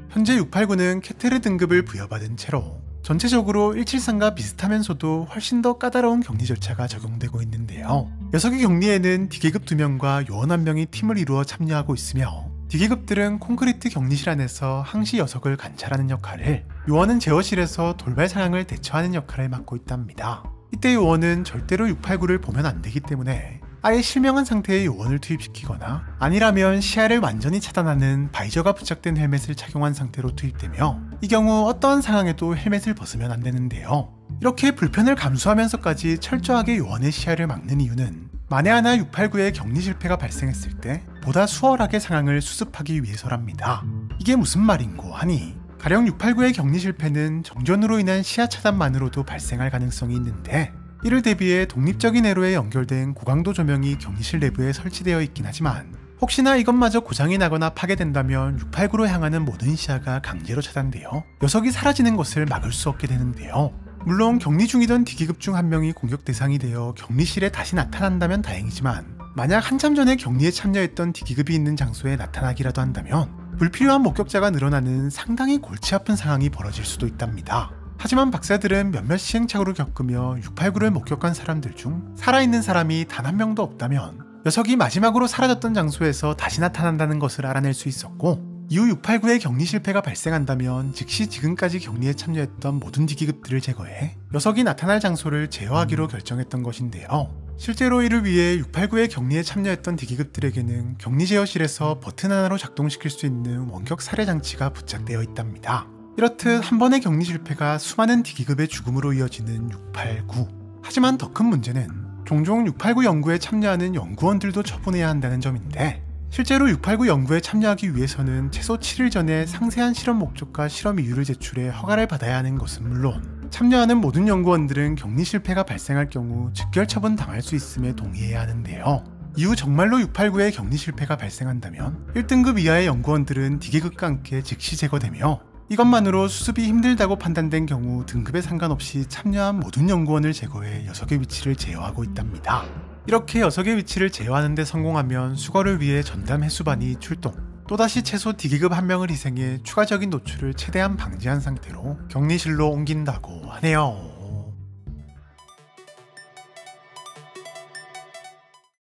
현재 689는 캐테르 등급을 부여받은 채로 전체적으로 173과 비슷하면서도 훨씬 더 까다로운 격리 절차가 적용되고 있는데요. 녀석의 격리에는 D계급 2명과 요원 1명이 팀을 이루어 참여하고 있으며 D계급들은 콘크리트 격리실 안에서 항시 녀석을 관찰하는 역할을, 요원은 제어실에서 돌발 상황을 대처하는 역할을 맡고 있답니다. 이때 요원은 절대로 689를 보면 안 되기 때문에 아예 실명한 상태의 요원을 투입시키거나 아니라면 시야를 완전히 차단하는 바이저가 부착된 헬멧을 착용한 상태로 투입되며 이 경우 어떠한 상황에도 헬멧을 벗으면 안 되는데요. 이렇게 불편을 감수하면서까지 철저하게 요원의 시야를 막는 이유는 만에 하나 689의 격리 실패가 발생했을 때 보다 수월하게 상황을 수습하기 위해서랍니다. 이게 무슨 말인고 하니 가령 689의 격리 실패는 정전으로 인한 시야 차단만으로도 발생할 가능성이 있는데 이를 대비해 독립적인 회로에 연결된 고강도 조명이 격리실 내부에 설치되어 있긴 하지만 혹시나 이것마저 고장이 나거나 파괴된다면 689로 향하는 모든 시야가 강제로 차단되어 녀석이 사라지는 것을 막을 수 없게 되는데요. 물론 격리 중이던 D기급 중 한 명이 공격 대상이 되어 격리실에 다시 나타난다면 다행이지만 만약 한참 전에 격리에 참여했던 D기급이 있는 장소에 나타나기라도 한다면 불필요한 목격자가 늘어나는 상당히 골치 아픈 상황이 벌어질 수도 있답니다. 하지만 박사들은 몇몇 시행착오를 겪으며 689를 목격한 사람들 중 살아있는 사람이 단 한 명도 없다면 녀석이 마지막으로 사라졌던 장소에서 다시 나타난다는 것을 알아낼 수 있었고, 이후 689의 격리 실패가 발생한다면 즉시 지금까지 격리에 참여했던 모든 D기급들을 제거해 녀석이 나타날 장소를 제어하기로 결정했던 것인데요. 실제로 이를 위해 689의 격리에 참여했던 D기급들에게는 격리 제어실에서 버튼 하나로 작동시킬 수 있는 원격 살해 장치가 부착되어 있답니다. 이렇듯 한 번의 격리 실패가 수많은 D기급의 죽음으로 이어지는 689. 하지만 더 큰 문제는 종종 689 연구에 참여하는 연구원들도 처분해야 한다는 점인데, 실제로 689 연구에 참여하기 위해서는 최소 7일 전에 상세한 실험 목적과 실험 이유를 제출해 허가를 받아야 하는 것은 물론, 참여하는 모든 연구원들은 격리 실패가 발생할 경우 즉결 처분 당할 수 있음에 동의해야 하는데요. 이후 정말로 689의 격리 실패가 발생한다면 1등급 이하의 연구원들은 D기급과 함께 즉시 제거되며, 이것만으로 수습이 힘들다고 판단된 경우 등급에 상관없이 참여한 모든 연구원을 제거해 녀석의 위치를 제어하고 있답니다. 이렇게 녀석의 위치를 제어하는 데 성공하면 수거를 위해 전담 해수반이 출동, 또다시 최소 D기급 한 명을 희생해 추가적인 노출을 최대한 방지한 상태로 격리실로 옮긴다고 하네요.